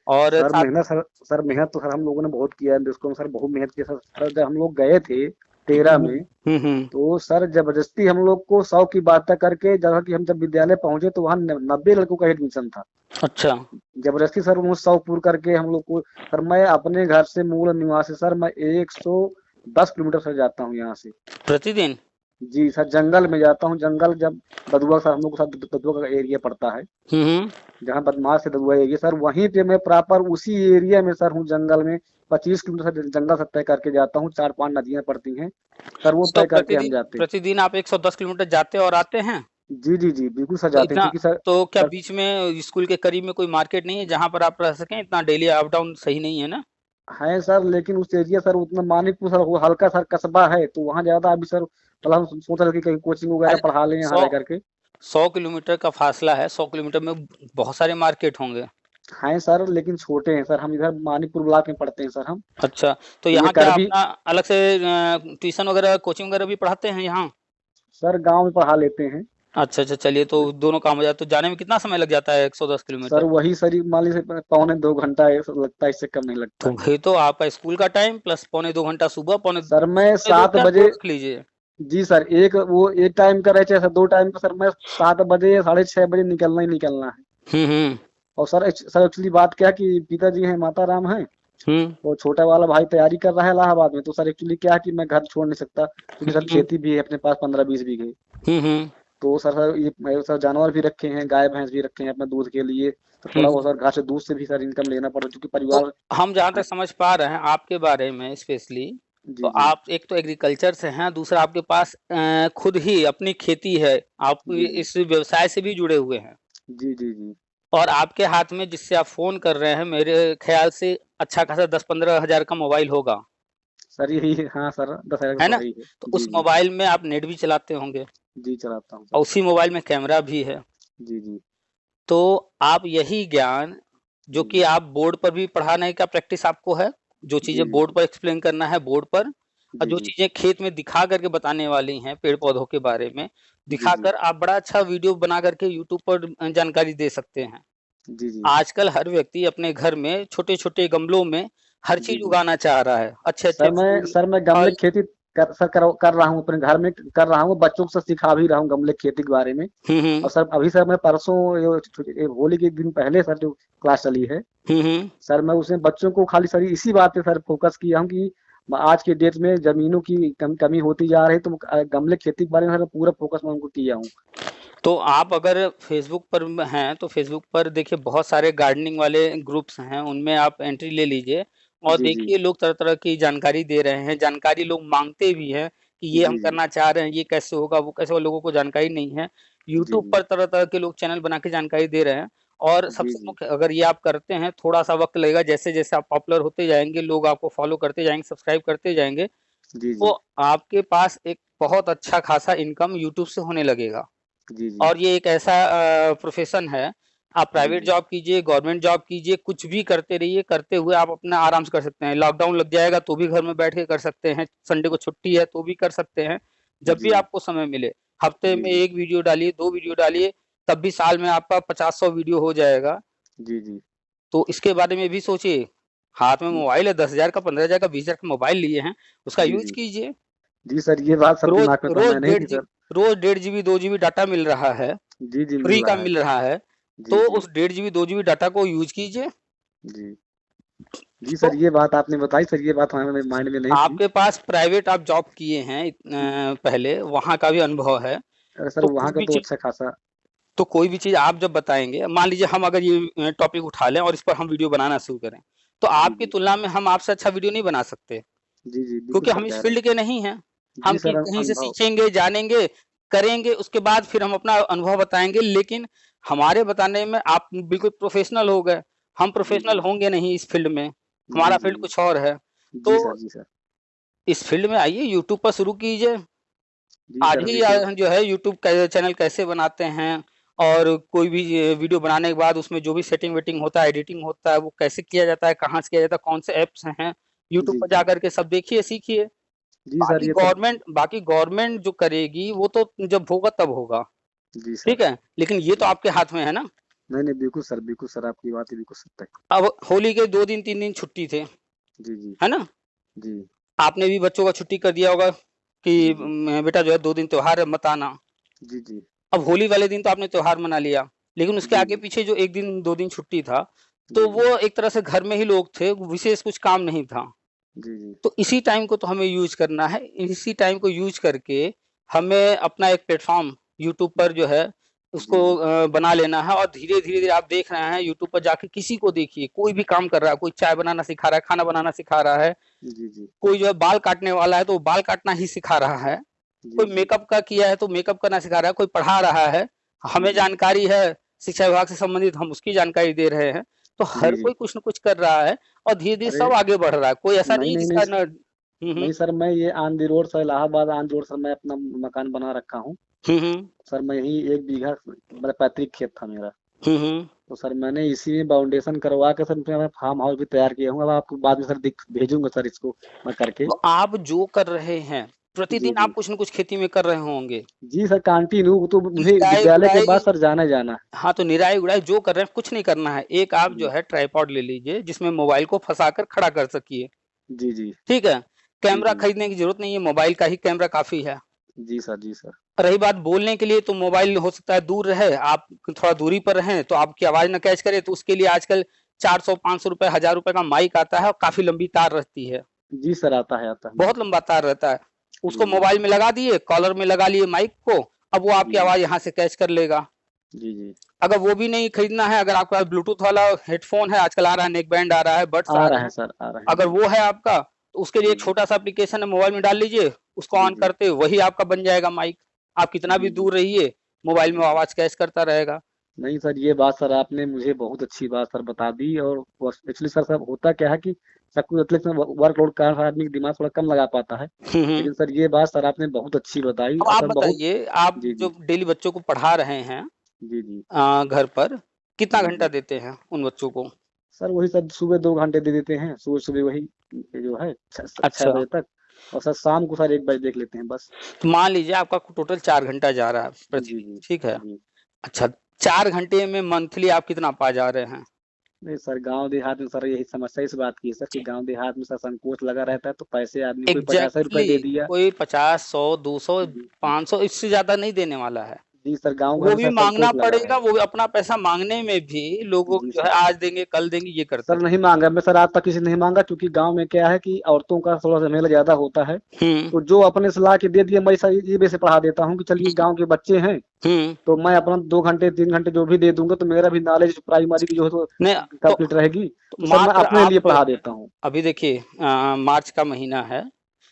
और सर साथ मेहनत सर मेहनत तो सर हम लोगों ने बहुत किया है, इसको सर बहुत मेहनत की सर जब हम लोग गए थे 13 में, हम्म। तो सर जबरदस्ती हम लोग को 100 की बात करके, जगह कि हम जब विद्यालय पहुंचे तो वहाँ 90 लड़कों का एडमिशन था। अच्छा। जबरदस्ती सर उन्होंने 100 पूर करके हम लोग को, सर मैं अपने घर से मूल निवासी सर मैं 110 किलोमीटर सर जाता हूँ यहाँ से। प्रतिदिन। जी सर जंगल में जाता हूँ, जंगल जब ददुआ सर हम लोग के साथ ददुआ का एरिया पड़ता है, हम्म। जहाँ बदमाश से ददुआ एरिया सर, वहीं पे मैं प्रॉपर उसी एरिया में सर हूँ जंगल में। 25 किलोमीटर सर जंगल से तय करके जाता हूँ, 4-5 नदियां पड़ती हैं सर, वो तो तय करके हम प्रतिदिन जाते हैं। प्रतिदिन आप 110 किलोमीटर जाते और आते हैं? जी जी जी बिल्कुल सर तो जाते हैं, इतना, क्योंकि सर तो क्या सर बीच में स्कूल के करीब में कोई मार्केट नहीं है जहां पर आप रह सकें? इतना डेली अप डाउन सही नहीं है ना? है सर, लेकिन उस एरिया सर उतना मानिकपुर सर वो हल्का सर कस्बा है, तो वहाँ ज्यादा अभी सर मतलब हम सोच रहे थे कि कहीं कोचिंग वगैरह अरे पढ़ा लें यहाँ सौ रह करके। 100 किलोमीटर का फासला है, 100 किलोमीटर में बहुत सारे मार्केट होंगे। हैं सर लेकिन छोटे हैं सर, हम इधर मानिकपुर ब्लॉक में पढ़ते हैं सर हम। अच्छा, तो ये यहाँ क्या करबी अपना अलग से ट्यूशन वगैरह कोचिंग वगैरह भी पढ़ाते हैं यहाँ? सर गांव में पढ़ा लेते हैं। अच्छा अच्छा, चलिए तो दोनों काम हो जाए। तो जाने में कितना समय लग जाता है 110 सर किलोमीटर? वही सर मान लीजिए 1 पौने 2 घंटा लगता है, इससे कम नहीं लगता तो है। भाई तो आपका स्कूल का टाइम प्लस पौने 2 घंटा सुबह, पौने सर मैं पौने दो सात क्या, दो बजे रख लीजिए। जी सर, एक वो एक टाइम का रहे चाहे सर 2 टाइम का, सर मैं 7 बजे या 6:30 बजे निकलना ही निकलना है। हम्म। और सर एक्चुअली बात क्या है कि पिताजी हैं माता राम हैं, हम्म वो छोटा वाला भाई तैयारी कर रहा है इलाहाबाद में, तो सर एक्चुअली क्या है कि मैं घर छोड़ नहीं सकता, क्योंकि सर हम्म खेती भी है अपने पास 15-20 बीघे। हम्म। तो सर ये मैं सर जानवर भी रखे हैं, गाय भैंस भी रखे हैं अपने दूध के लिए, तो थोड़ा बहुत हम्म। सर घर से दूध से भी सर इनकम लेना पड़ता है, क्योंकि तो परिवार। हम जहाँ तक हाँ, समझ पा रहे हैं आपके बारे में स्पेशली, तो जी जी आप एक तो एग्रीकल्चर से हैं, दूसरा आपके पास खुद ही अपनी खेती है, आप जी जी इस व्यवसाय से भी जुड़े हुए हैं, जी जी जी और आपके हाथ में जिससे आप फोन कर रहे हैं, मेरे ख्याल से अच्छा खासा 10-15 हजार का मोबाइल होगा, सर यही है, हाँ सर 10,000 है तो ना? है ही है। तो जी उस जी मोबाइल में आप नेट भी चलाते होंगे, जी चलाता हूँ और सर। उसी मोबाइल में कैमरा भी है। जी जी तो आप यही ज्ञान, जो जी कि आप बोर्ड पर भी पढ़ाने का प्रैक्टिस आपको है, जो जी चीजें जी बोर्ड पर एक्सप्लेन करना है बोर्ड पर, और जी जो जी चीजें खेत में दिखा करके बताने वाली हैं पेड़ पौधों के बारे में, जी जी दिखाकर आप बड़ा अच्छा वीडियो बना करके यूट्यूब पर जानकारी दे सकते हैं। जी जी आजकल हर व्यक्ति अपने घर में छोटे छोटे गमलों में हर जी चीज जी। उगाना चाह रहा है, अच्छे अच्छे फूल, सर मैं गमले फल। की खेती कर रहा हूँ अपने घर में, कर रहा हूँ, बच्चों को सर सिखा भी रहा हूँ गमले की खेती के बारे में। हम्म। और सर अभी सर मैं परसों होली के दिन पहले सर जो क्लास चली है, हम्म। सर मैं उसमें बच्चों को खाली सर इसी बात पे सर फोकस किया हूँ कि आज के डेट में जमीनों की कमी होती जा रही है, तो गमले खेती के बारे में सर पूरा फोकस मैं उनको किया हूँ। तो आप अगर फेसबुक पर हैं तो फेसबुक पर देखिए बहुत सारे गार्डनिंग वाले ग्रुप्स हैं, उनमें आप एंट्री ले लीजिए, और जी, जी। देखिए लोग तरह-तरह की जानकारी दे रहे हैं, जानकारी लोग माँगते भी हैं कि ये हम जी, जी। करना चाह रहे हैं, ये कैसे होगा, वो कैसे होगा, लोगों को जानकारी नहीं है। जी, यूट्यूब जी। पर तरह-तरह के लोग चैनल बना के जानकारी दे रहे हैं और जी, सबसे जी। मुख्य अगर ये आप करते हैं, थोड़ा-सा वक़्त लगेगा, जैसे-जैसे आप पॉपुलर होते जाएँगे, लोग आपको फ़ॉलो करते जाएँगे, सब्सक्राइब करते जाएँगे, जी, तो जी। आपके पास एक बहुत अच्छा खासा इनकम यूट्यूब से होने लगेगा। जी, जी। और ये एक ऐसा प्रोफ़ेशन है, आप जी, प्राइवेट जी। जॉब कीजिए, गवर्नमेंट जॉब कीजिए, कुछ भी करते रहिए, करते हुए आप अपना आराम से कर सकते हैं। लॉकडाउन लग जाएगा तो भी घर में बैठ के कर सकते हैं, संडे को छुट्टी है तो भी कर सकते हैं, जब भी जी। आपको समय मिले। हफ्ते जी, में जी। 1 वीडियो डालिए, 2 वीडियो डालिए, तब भी साल में आपका 50-100 वीडियो हो जाएगा। जी, जी। तो इसके बारे में भी सोचिए, हाथ में जी, मोबाइल है, 10,000 का, 15,000 का, 20,000 का मोबाइल लिए हैं, उसका जी, यूज़ जी। कीजिए। जी सर, ये बात सर रोज़ दिमाग में तो रोज़ मैं नहीं डेढ़ थी जी सर। रोज़ डेढ़ जीबी, 2 जीबी डाटा मिल रहा है। जी, जी, मिल फ्री का रहा है। मिल रहा है, जी, तो जी। उस डेढ़ जीबी, 2 जीबी डाटा को यूज़ कीजिए। जी। जी तो सर, ये बात आपने बताई सर, ये बात हमारे माइंड में नहीं थी। आपके पास प्राइवेट आप जॉब किए हैं पहले, वहाँ का भी अनुभव है, अरे सर, तो वहाँ कोई का भी तो चीज़ अच्छा खासा। तो कोई भी चीज़ आप जब बताएँगे, मान लीजिए हम अगर ये टॉपिक उठा लें और इस पर हम वीडियो बनाना शुरू करें, तो जी, आपकी जी। तुलना में हम आपसे अच्छा वीडियो नहीं बना सकते, जी, जी, बिल्कुल क्योंकि सर हम इस कह रहे फ़ील्ड के नहीं हैं। हैं। हम जी कि सर, कहीं से अनुभव। सीखेंगे, जानेंगे, करेंगे, उसके बाद फिर हम अपना अनुभव बताएँगे, लेकिन हमारे बताने में आप बिल्कुल प्रोफ़ेशनल हो गए, हम जी, प्रोफ़ेशनल जी। होंगे नहीं इस फ़ील्ड में, जी, हमारा जी। फ़ील्ड कुछ और है। जी तो सर, जी सर। इस फ़ील्ड में आइए, यूट्यूब पर शुरू कीजिए। जी आज सर, ही बिल्कुल। जो है यूट्यूब का चैनल कैसे बनाते हैं और कोई भी वीडियो बनाने के बाद उसमें जो भी सेटिंग वेटिंग होता है, एडिटिंग होता है, वो कैसे किया जाता है, कहाँ से किया जाता है, कौन से ऐप्स हैं, यूट्यूब जी, पर जी। जाकर के सब देखिए, सीखिए। जी सर, ये सब। बाकी गवर्नमेंट जो करेगी, वो तो जब होगा तब होगा, जी ठीक सर। है? लेकिन ये तो जी। आपके हाथ में है ना। नहीं, नहीं, बिल्कुल सर, आपकी बात ही बिल्कुल सत्य है। अब होली के 2 दिन, 3 दिन छुट्टी थे, जी, जी। है ना? जी। आपने भी बच्चों का छुट्टी कर दिया होगा कि जी, जी। बेटा जो है 2 दिन त्योहार है, मत आना। जी, जी। अब होली वाले दिन तो आपने त्योहार मना लिया, लेकिन उसके जी, जी। आगे-पीछे जो 1 दिन, 2 दिन छुट्टी था, तो जी, जी। वो एक तरह से घर में ही लोग थे, विशेष कुछ काम नहीं था। जी, जी। तो इसी टाइम को तो हमें यूज़ करना है, इसी टाइम को यूज़ करके हमें अपना एक प्लेटफ़ॉर्म यूट्यूब पर जो है उसको जी, जी। बना लेना है और धीरे-धीरे आप देख रहे हैं यूट्यूब पर जाके किसी को देखिए, कोई भी काम कर रहा है, कोई चाय बनाना सिखा रहा है, खाना बनाना सिखा रहा है, जी, जी। कोई जो है बाल काटने वाला है, तो वो बाल काटना ही सिखा रहा है। जी, कोई जी। मेकअप का किया है तो मेकअप करना सिखा रहा है, कोई पढ़ा रहा है, जी, हमें जी। जानकारी है शिक्षा विभाग से संबंधित हम उसकी जानकारी दे रहे हैं। तो जी, हर जी। कोई कुछ न कुछ कर रहा है और धीरे-धीरे अरे! सब आगे बढ़ रहा है। कोई ऐसा नहीं, नहीं है नहीं, नहीं जिसका स न हुँ। नहीं सर, मैं ये on the road sir, Allahabad on the road sir, मैं अपना मकान बना रखा हूँ। हुँ, हुँ। सर, मैं यहीं 1 बीघा मेरा पैतृक खेत था मेरा। हुँ, हुँ। तो सर मैंने इसी में फाउंडेशन करवा के सर मैं फार्म हाउस भी तैयार किया हूँ। अब आपको बाद में सर भेजूँगा सर इसको मैं करके। तो आप जो कर रहे हैं, जी, प्रतिदिन जी। आप कुछ न कुछ खेती में कर रहे होंगे। जी सर, कंटिन्यू वो तो मुझे विद्यालय के निराई-गुड़ाई बाद सर जाना ही जाना है। हाँ, तो निराई-गुड़ाई जो कर रहे हैं कुछ नहीं करना है। एक आप जो जी। है ट्राइपॉड ले लीजिए जिसमें मोबाइल को फँसाकर खड़ा कर सकिए, जी, जी। ठीक है? जी, कैमरा जी। खरीदने की ज़रूरत नहीं है, मोबाइल का ही कैमरा काफ़ी है। जी सर, जी सर। रही बात बोलने के लिए तो मोबाइल हो सकता है दूर रहे, आप थोड़ा दूरी पर रहें तो आपकी आवाज़ ना कैच करे तो उसके लिए आजकल 400-500 रुपए, ₹1000 का माइक आता है और काफ़ी लंबी तार रहती है, जी सर, आता है बहुत माइक। लंबा तार रहता है। जी, उसको जी। मोबाइल में लगा दिए, कॉलर में लगा लिए माइक को, अब वो जी, आपकी जी। आवाज़ यहाँ से कैच कर लेगा। जी, जी। अगर वो भी नहीं खरीदना है, अगर आपके पास ब्लूटूथ वाला हेडफ़ोन है, आजकल आ रहा है, नेक बैंड आ रहा है, बड्स आ आ रहे रहे हैं हैं, सर, आ रहे हैं। अगर जी। वो है आपका, तो उसके लिए जी, एक जी। छोटा-सा एप्लीकेशन है, मोबाइल में डाल लीजिए, उसको जी, ऑन जी। करते वही आपका बन जाएगा माइक। आप कितना भी जी, जी। दूर रहिए, मोबाइल में जी, वो जी। आवाज़ कैच करता रहेगा। नहीं सर, ये बात सर आपने मुझे बहुत अच्छी बात सर बता दी। और एक्चुअली सर सर होता क्या है कि सब कुछ मतलब वर्कलोड के कारण आदमी का दिमाग थोड़ा कम लगा पाता है। हुँ, हुँ। लेकिन सर ये बात सर आपने बहुत अच्छी बताई अब और आप सर बहुत। बताइए, आप जी, जो जी। डेली बच्चों को पढ़ा रहे हैं जी, जी। घर पर, कितना जी, घंटा जी। देते हैं उन बच्चों को? सर वही सर सुबह 2 घंटे दे देते हैं, सुबह-सुबह वही जो है 6 अच्छा, बजे तक। और सर शाम को सर 1 बजे देख लेते हैं बस। तो मान लीजिए आपका टोटल 4 घंटा जा रहा है जी, प्रतिदिन, जी। ठीक है? जी। अच्छा, 4 घंटे में मंथली आप कितना पा जा रहे हैं? नहीं सर, गाँव देहात में सर यही समस्या इस बात की है सर कि गाँव देहात में सर संकोच लगा रहता है, तो पैसे आदमी कोई ₹50 एग्ज़ैक्टली दे दिया। कोई 50, 100, 200, जी, जी। 500 इससे ज़्यादा नहीं देने वाला है। जी सर, गाँव घर वो में भी सर मांगना संकोच लगा पड़ेगा, है। वो भी अपना पैसा मांगने में भी लोगों जी जो है सर। आज देंगे कल देंगे ये करते सर हैं। नहीं माँगा, मैं सर आज तक किसी ने नहीं माँगा, क्योंकि गाँव में क्या है कि औरतों का थोड़ा-सा मेल ज़्यादा होता है। हम्म तो जो अपने से ला के दे दिया, मैं सर ये वैसे पढ़ा देता हूँ कि चलिए हम्म गाँव के बच्चे हैं, हम्म। तो मैं अपना 2 घंटे 3 घंटे जो भी दे दूँगा, तो मेरा भी नॉलेज प्राइमरी की जो है तो नहीं तो, कंप्लीट रहेगी। तो तो सर मैं मात्र अपने लिए आप पढ़ा देता हूँ। अभी देखिए मार्च का महीना है,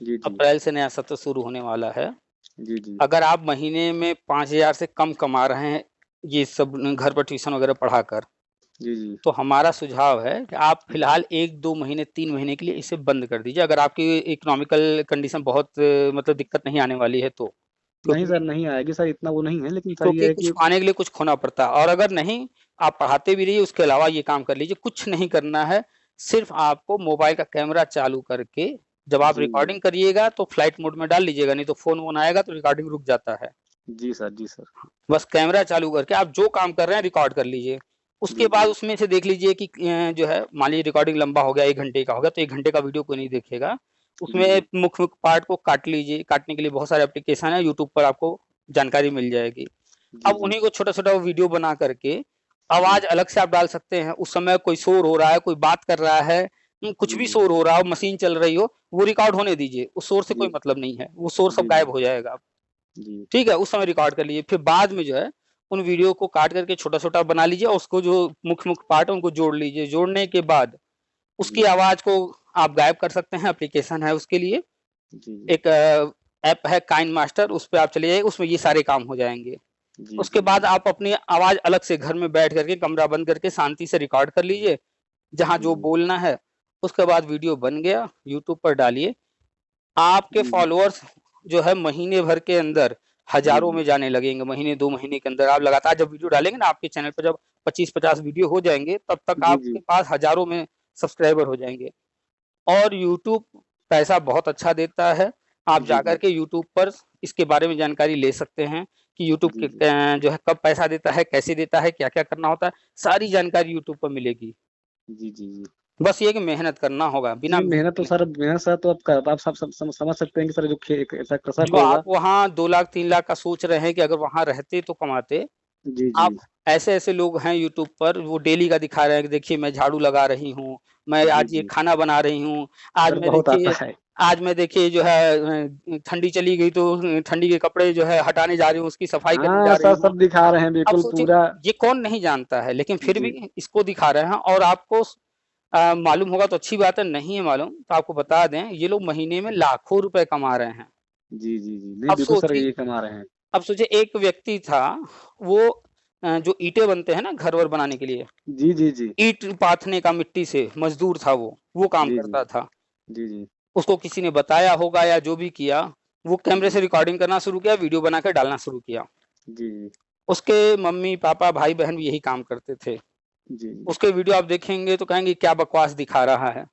जी, जी। अप्रैल से नया सत्र शुरू होने वाला है। जी, जी। अगर आप महीने में 5,000 से कम कमा रहे हैं ये सब घर पर ट्यूशन वगैरह पढ़ाकर, जी, जी। तो हमारा सुझाव है कि आप फिलहाल 1-2 महीने 3 महीने के लिए इसे बंद कर दीजिए, अगर आपकी इकोनॉमिकल कंडीशन बहुत मतलब दिक्कत नहीं आने वाली है तो। नहीं क्योंकि सर, नहीं आएगी सर, इतना वो नहीं है, लेकिन सर ये क्योंकि है कुछ कि पाने के लिए कुछ खोना पड़ता है, और अगर नहीं आप पढ़ाते भी रहिए उसके अलावा ये काम कर लीजिए, कुछ नहीं करना है। सिर्फ आपको मोबाइल का कैमरा चालू करके जब आप जी, जी। रिकॉर्डिंग करिएगा तो फ्लाइट मोड में डाल लीजिएगा, नहीं तो फोन वोन आएगा तो रिकॉर्डिंग रुक जाता है। जी सर, जी सर। बस कैमरा चालू करके आप जो काम कर रहे हैं रिकॉर्ड कर लीजिए। उसके जी, बाद जी। उसमें से देख लीजिए कि जो है मान लीजिए रिकॉर्डिंग लंबा हो गया 1 घंटे का हो गया तो 1 घंटे का वीडियो कोई नहीं देखेगा। जी, उसमें जी। मुख्य-मुख्य पार्ट को काट लीजिए, काटने के लिए बहुत सारे एप्लीकेशन है, यूट्यूब पर आपको जानकारी मिल जाएगी। जी, अब जी। उन्हीं को छोटा-छोटा वीडियो बना करके जी। आवाज़ अलग से आप डाल सकते हैं। उस समय कोई शोर हो रहा है, कोई बात कर रहा है, कुछ जी, भी जी। शोर हो रहा हो, मशीन चल रही हो, वो रिकॉर्ड होने दीजिए। उस शोर से जी। कोई मतलब नहीं है, वो शोर सब जी, जी। गायब हो जाएगा। जी। ठीक है? उस समय रिकॉर्ड कर लीजिए, फिर बाद में जो है उन वीडियो को काट करके छोटा-छोटा बना लीजिए और उसको जो मुख्य-मुख्य पार्ट है उनको जोड़ लीजिए। जोड़ने के बाद उसकी जी। आवाज़ को आप गायब कर सकते हैं, एप्लीकेशन है उसके लिए। जी, जी। एक ऐप है काइन मास्टर, उस पे आप चले जाइए, उसमें ये सारे काम हो जाएँगे। जी, उसके जी, बाद जी। आप अपनी आवाज़ अलग से घर में बैठ करके कमरा बंद करके शांति से रिकॉर्ड कर लीजिए, जहाँ जी, जो जी। बोलना है। उसके बाद वीडियो बन गया, यूट्यूब पर डालिए। आपके जी, जी। फॉलोअर्स जो है महीने भर के अंदर जी, हज़ारों जी। में जाने लगेंगे, महीने 2 महीने के अंदर आप लगातार जब वीडियो डालेंगे ना आपके चैनल पे जब 25-50 वीडियो हो जाएँगे, तब तक जी, आपके जी। पास हज़ारों में सब्सक्राइबर हो जाएँगे। और यूट्यूब पैसा बहुत अच्छा देता है। आप जी, जाकर जी। के यूट्यूब पर इसके बारे में जानकारी ले सकते हैं कि यूट्यूब जी, के जी। जो है कब पैसा देता है, कैसे देता है, क्या-क्या करना होता है, सारी जानकारी यूट्यूब पर मिलेगी। जी, जी, जी। बस ये है कि मेहनत करना होगा, बिना जी, मेहनत मेहनत के तो नहीं। सर, मेहनत सर तो आप सब समझ सकते हैं कि सर जो एक ऐसा कृषक जो आप होगा। वहाँ 2 लाख 3 लाख का सोच रहे हैं कि अगर वहाँ रहते तो कमाते, जी, आप जी। ऐसे-ऐसे लोग हैं यूट्यूब पर वो डेली का दिखा रहे हैं कि देखिए मैं झाड़ू लगा रही हूँ, मैं जी, आज ये जी। खाना बना रही हूँ, आज सर मैं बहुत आता देखिए है। जो है ठंडी चली गई तो ठंडी के कपड़े जो है हटाने जा रही हूँ, उसकी सफाई करने हाँ, जा रही सर हूँ। सब दिखा रहे हैं अब बिल्कुल सोचिए पूरा। ये कौन नहीं जानता है, लेकिन फिर जी। भी इसको दिखा रहे हैं और आपको मालूम होगा तो अच्छी बात है, नहीं है मालूम तो आपको बता दें, ये लोग महीने में लाखों रुपए कमा रहे हैं। जी, जी, जी। नहीं, अब बिल्कुल सर सोचिए ये कमा रहे हैं। अब सोचिए एक व्यक्ति था, वो जो ईंटें बनते हैं ना घर-वर बनाने के लिए, जी, जी, जी। ईंट पाथने का मिट्टी से मज़दूर था वो काम जी, जी। करता था। जी, जी। उसको किसी ने बताया होगा या जो भी किया, वो कैमरे जी। से रिकॉर्डिंग करना शुरू किया, वीडियो बनाकर डालना शुरू किया। जी, जी। उसके मम्मी-पापा, भाई-बहन भी यही काम करते थे। जी, जी। उसके वीडियो आप देखेंगे तो कहेंगे क्या बकवास दिखा रहा है।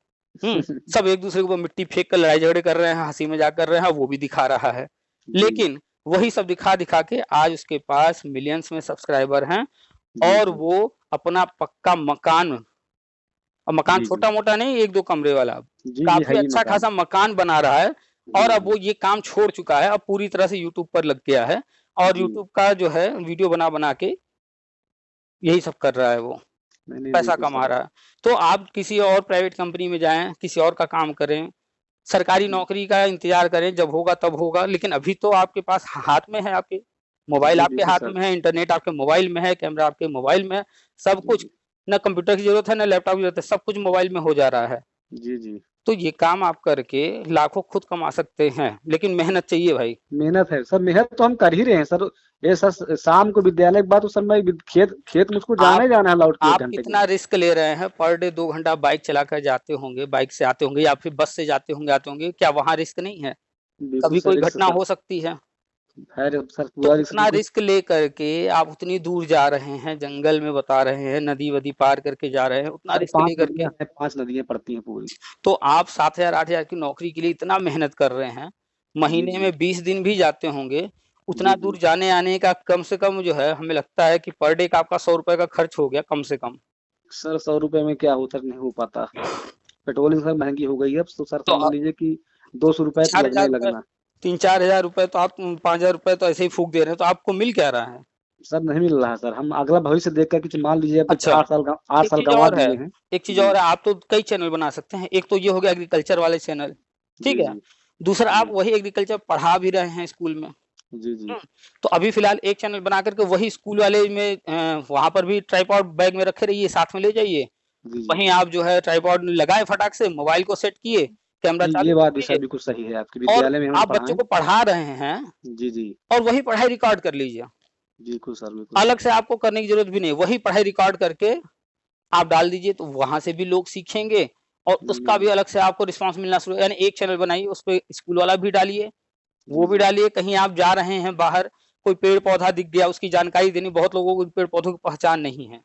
सब एक-दूसरे के ऊपर मिट्टी फेंक कर लड़ाई-झगड़े कर रहे हैं, हँसी-मज़ाक कर रहे हैं, वो भी दिखा रहा है। जी। लेकिन वही सब दिखा-दिखा के आज उसके पास मिलियंस में सब्सक्राइबर हैं जी, और जी। वो अपना पक्का मकान, और मकान जी, जी। छोटा-मोटा नहीं 1-2 कमरे वाला, जी, जी, है काफ़ी ही अच्छा मकान। खासा मकान बना रहा है और जी, अब जी। वो ये काम छोड़ चुका है, अब पूरी तरह से यूट्यूब पर लग गया है और जी। यूट्यूब का जो है वीडियो बना-बना के यही सब कर रहा है वो, नहीं, नहीं, पैसा बिल्कुल कमा सर। रहा है। तो आप किसी और प्राइवेट कंपनी में जाएँ, किसी और का काम करें, सरकारी जी। नौकरी का इंतज़ार करें, जब होगा तब होगा, लेकिन अभी तो आपके पास हाथ में है आपके, मोबाइल जी, आपके बिल्कुल हाथ सर। में है, इंटरनेट आपके मोबाइल में है, कैमरा आपके मोबाइल में है, सब जी, कुछ। जी। ना कंप्यूटर की ज़रूरत है, ना लैपटॉप की ज़रूरत है, सब कुछ मोबाइल में हो जा रहा है। जी, जी। तो ये काम आप करके लाखों खुद कमा सकते हैं, लेकिन मेहनत चाहिए भाई। मेहनत है सर, मेहनत तो हम कर ही रहे हैं सर। ये सर शाम को विद्यालय के बाद तो सर मैं खेत खेत मुझको जाना आप ही जाना है लौट के 1 आप घंटे के कितना लिए। रिस्क ले रहे हैं, पर डे 2 घंटा बाइक चलाकर जाते होंगे, बाइक से आते होंगे या फिर बस से जाते होंगे, आते होंगे, क्या वहाँ रिस्क नहीं है? बिल्कुल कभी सर, कोई रिस्क घटना सर हो सकती है। है सर, तो पूरा रिस्क उतना बिल्कुल। रिस्क ले करके आप उतनी दूर जा रहे हैं, जंगल में बता रहे हैं, नदी-वदी पार करके जा रहे हैं, उतना सर रिस्क 5 लेकर के नदियाँ हैं, 5 नदियाँ पड़ती हैं पूरी। तो आप 7,000 8,000 की नौकरी के लिए इतना मेहनत कर रहे हैं, जी, महीने जी। में 20 दिन भी जाते होंगे, उतना जी, दूर जी। जाने-आने का कम से कम जो है हमें लगता है कि पर डे का आपका ₹100 का खर्च हो गया कम से कम। सर ₹100 में क्या हो सर, नहीं हो पाता। पेट्रोल सर महँगी हो गई है अब, तो सर तो समझ लीजिए कि ₹200 तो लगना ही ₹4,000 लगना। 3-4 हज़ार रुपए तो आप ₹5,000 तो ऐसे ही फूँक दे रहे हैं, तो आपको मिल क्या रहा है? सर नहीं मिल रहा है सर, हम अगला भविष्य देख कर कुछ मान लीजिए कुछ अच्छा, 8 एक साल चीज गंवा और है, दिए हैं। एक चीज जी और है, आप तो कई चैनल बना सकते हैं। एक तो ये हो गया एग्रीकल्चर वाले चैनल, ठीक जी है। जी दूसरा जी आप वही एग्रीकल्चर पढ़ा भी रहे हैं स्कूल में। जी जी तो अभी फिलहाल एक चैनल बना करके वही स्कूल वाले में वहां पर भी ट्राइपॉड बैग में रखे रहिए, साथ में ले जाइए। जी जी। वहीं आप जो है ट्राइपॉड लगाए फटाक से, मोबाइल को सेट किए, कैमरा नहीं, चालू ये कर बात भी सर दिए, बिल्कुल सही है आपकी, और विद्यालय में हम आप बच्चों पढ़ाएं। को पढ़ा रहे हैं जी जी और वही पढ़ाई रिकॉर्ड कर लीजिए। बिल्कुल सर, बिल्कुल अलग सर। से आपको करने की जरूरत भी नहीं, वही पढ़ाई रिकॉर्ड करके आप डाल दीजिए, तो वहां से भी लोग सीखेंगे। और नहीं उसका भी नहीं। अलग से आपको रिस्पांस मिलना शुरू, यानी एक चैनल बनाइए, उस पे स्कूल वाला भी डालिए, जी वो भी जी। डालिए। कहीं आप जा रहे हैं बाहर, कोई पेड़ पौधा दिख गया, उसकी जानकारी देनी, बहुत लोगों को पेड़ पौधों की पहचान नहीं है।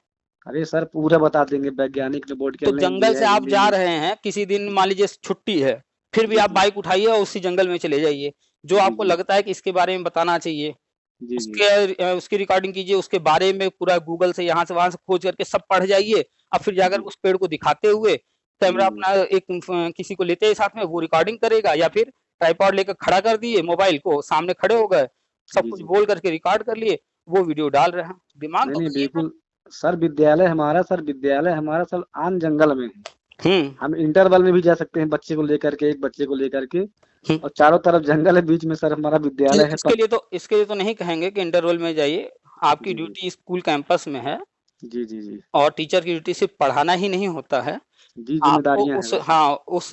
अरे सर पूरा बता देंगे, वैज्ञानिक रिपोर्ट तो क्या जंगल ये से है आप ये जा ये। रहे हैं, किसी दिन मान लीजिए छुट्टी है, फिर भी जी आप जी बाइक उठाइए और उसी जंगल में चले जाइए। जो जी आपको जी लगता है कि इसके बारे में बताना चाहिए, जी जी उसके उसकी रिकॉर्डिंग कीजिए, उसके बारे में पूरा गूगल से यहाँ से वहां से खोज करके सब पढ़ जाइए। अब फिर जाकर जी उस पेड़ को दिखाते हुए कैमरा जी अपना एक किसी को लेते हैं साथ में, वो रिकॉर्डिंग करेगा, या फिर ट्राइपॉड लेकर खड़ा कर दिए, मोबाइल को सामने खड़े हो गए, सब जी कुछ जी। बोल करके रिकॉर्ड कर लिए, वो वीडियो डाल रहे हैं। दिमाग नहीं तो नहीं वही है। बिल्कुल। सर विद्यालय हमारा सर आन जंगल में है। हम्म हम इंटरवल में भी जा सकते हैं बच्चे को लेकर के, एक बच्चे को लेकर के। हम्म। और चारों तरफ जंगल है, बीच में सर हमारा विद्यालय है इसके लिए तो, इसके लिए तो नहीं कहेंगे कि इंटरवल में जाइए। आपकी जी जी ड्यूटी स्कूल कैंपस में है, जी जी जी और टीचर की ड्यूटी सिर्फ पढ़ाना ही नहीं होता है। जी, आपको जिम्मेदारियां हैं उस, बस। हाँ, उस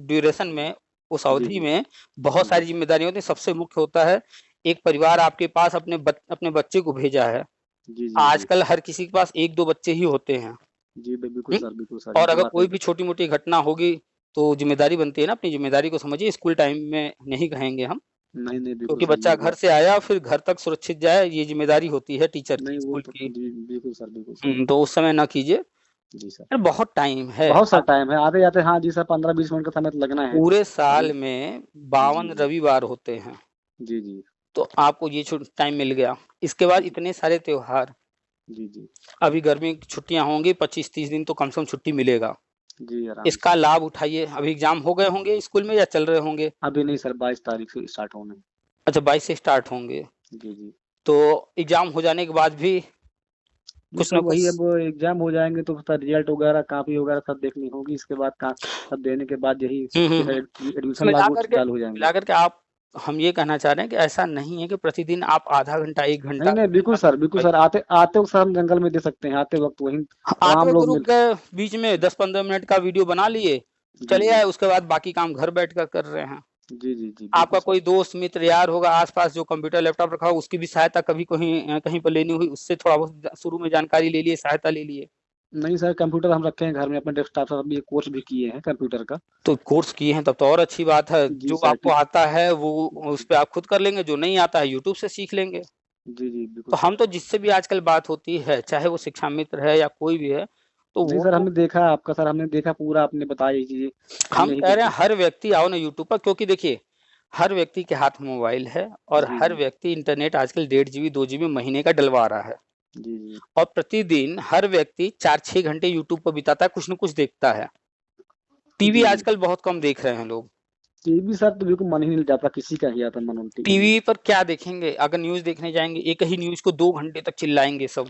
ड्यूरेशन में, उस जी अवधि जी में बहुत जी जी सारी जिम्मेदारियां होती हैं। सबसे मुख्य होता है, एक परिवार आपके पास अपने बच्चे को भेजा है। जी जी जी आजकल हर किसी के पास एक दो बच्चे ही होते हैं। जी बिल्कुल हुँ? सर, बिल्कुल सर, ये और तो अगर बात है। कोई भी छोटी-मोटी घटना होगी, तो ज़िम्मेदारी बनती है ना, अपनी ज़िम्मेदारी को समझिए। स्कूल टाइम में नहीं कहेंगे हम, नहीं नहीं बिल्कुल क्योंकि सर, बच्चा ये घर बात। से आया फिर घर तक सुरक्षित जाए, ये ज़िम्मेदारी होती है टीचर की, नहीं वो स्कूल तो की। जी बिल्कुल सर, बिल्कुल सर। तो उस समय ना कीजिए। जी सर। अरे बहुत टाइम है। बहुत सा आप टाइम है, आते जाते हाँ जी सर, 15-20 मिनट का समय तो लगना है। पूरे अभी। साल में जी 52 जी रविवार होते हैं, जी जी तो आपको ये टाइम मिल गया। इसके बाद जी इतने सारे त्योहार, जी जी अभी गर्मी की छुट्टियाँ होंगी, 25-30 दिन तो कम से कम छुट्टी मिलेगा। जी आराम इसका से। लाभ उठाइए। अभी एग्ज़ाम हो गए होंगे स्कूल में या चल रहे होंगे? अभी नहीं सर, 22 तारीख से स्टार्ट होने। अच्छा, 22 से स्टार्ट होंगे। जी जी। तो एग्ज़ाम हो जाने के बाद भी नहीं कुछ सर ना वही, कुछ। अब एग्जाम हो जाएंगे तो सर रिजल्ट वगैरह कॉपी वगैरह सब देखनी होगी, इसके बाद का सब देने के बाद यही फिर हुँ। एडमिशन मिला लागू करके चालू हो जाएंगे। मिला करके आप, हम ये कहना चाह रहे हैं कि ऐसा नहीं है कि प्रतिदिन आप आधा घंटा, 1 नहीं घंटा, नहीं 2 बिल्कुल घंटा सर, बिल्कुल मोबाइल। सर, आते आते वक्त सर हम जंगल में दे सकते हैं, आते वक्त वहीं आते तमाम वक़्त लोग रुक मिल। गए, बीच में 10-15 मिनट का वीडियो बना लिए, जी चले जी आए, उसके बाद बाकी काम घर बैठकर कर रहे हैं। जी जी जी आपका बिल्कुल सर। कोई दोस्त मित्र यार होगा आस-पास जो कंप्यूटर लैपटॉप रखा हो, उसकी भी सहायता कभी कहीं पर लेनी हुई, उससे थोड़ा बहुत शुरू में जानकारी ले लिए, सहायता ले लिए। नहीं सर, कंप्यूटर हम रखे हैं घर में अपने डेस्कटॉप पर, अभी कोर्स भी किए हैं कंप्यूटर का। तो कोर्स किए हैं तब तो और अच्छी बात है। जी जो सर आपको आता है वो उस जी पे आप खुद कर लेंगे, जो नहीं आता है यूट्यूब से सीख लेंगे। जी जी बिल्कुल तो सर। हम तो जिससे भी आजकल बात होती है, चाहे वो शिक्षा मित्र है या कोई भी है, तो नहीं वो सर, तो हमने देखा आपका, सर हमने देखा पूरा, आपने बताया ये चीजें, हम हमने ही कह रहे हैं देखी। हर व्यक्ति आओ ना यूट्यूब पर, क्योंकि देखिए हर व्यक्ति के हाथ में मोबाइल है, और जी हर जी व्यक्ति इंटरनेट आजकल 1.5 जीबी 2 जीबी महीने का डलवा रहा है। जी जी और प्रतिदिन हर व्यक्ति 4-6 घंटे यूट्यूब पर बिताता है, कुछ न कुछ देखता है। टीवी जी जी। आजकल बहुत कम देख रहे हैं लोग। टीवी सर तो बिल्कुल मन ही नहीं जाता, किसी का ही आता मन उन टीवी में। टीवी पर क्या देखेंगे? अगर न्यूज़ देखने जाएँगे, एक ही न्यूज़ को 2 घंटे तक चिल्लाएँगे सब।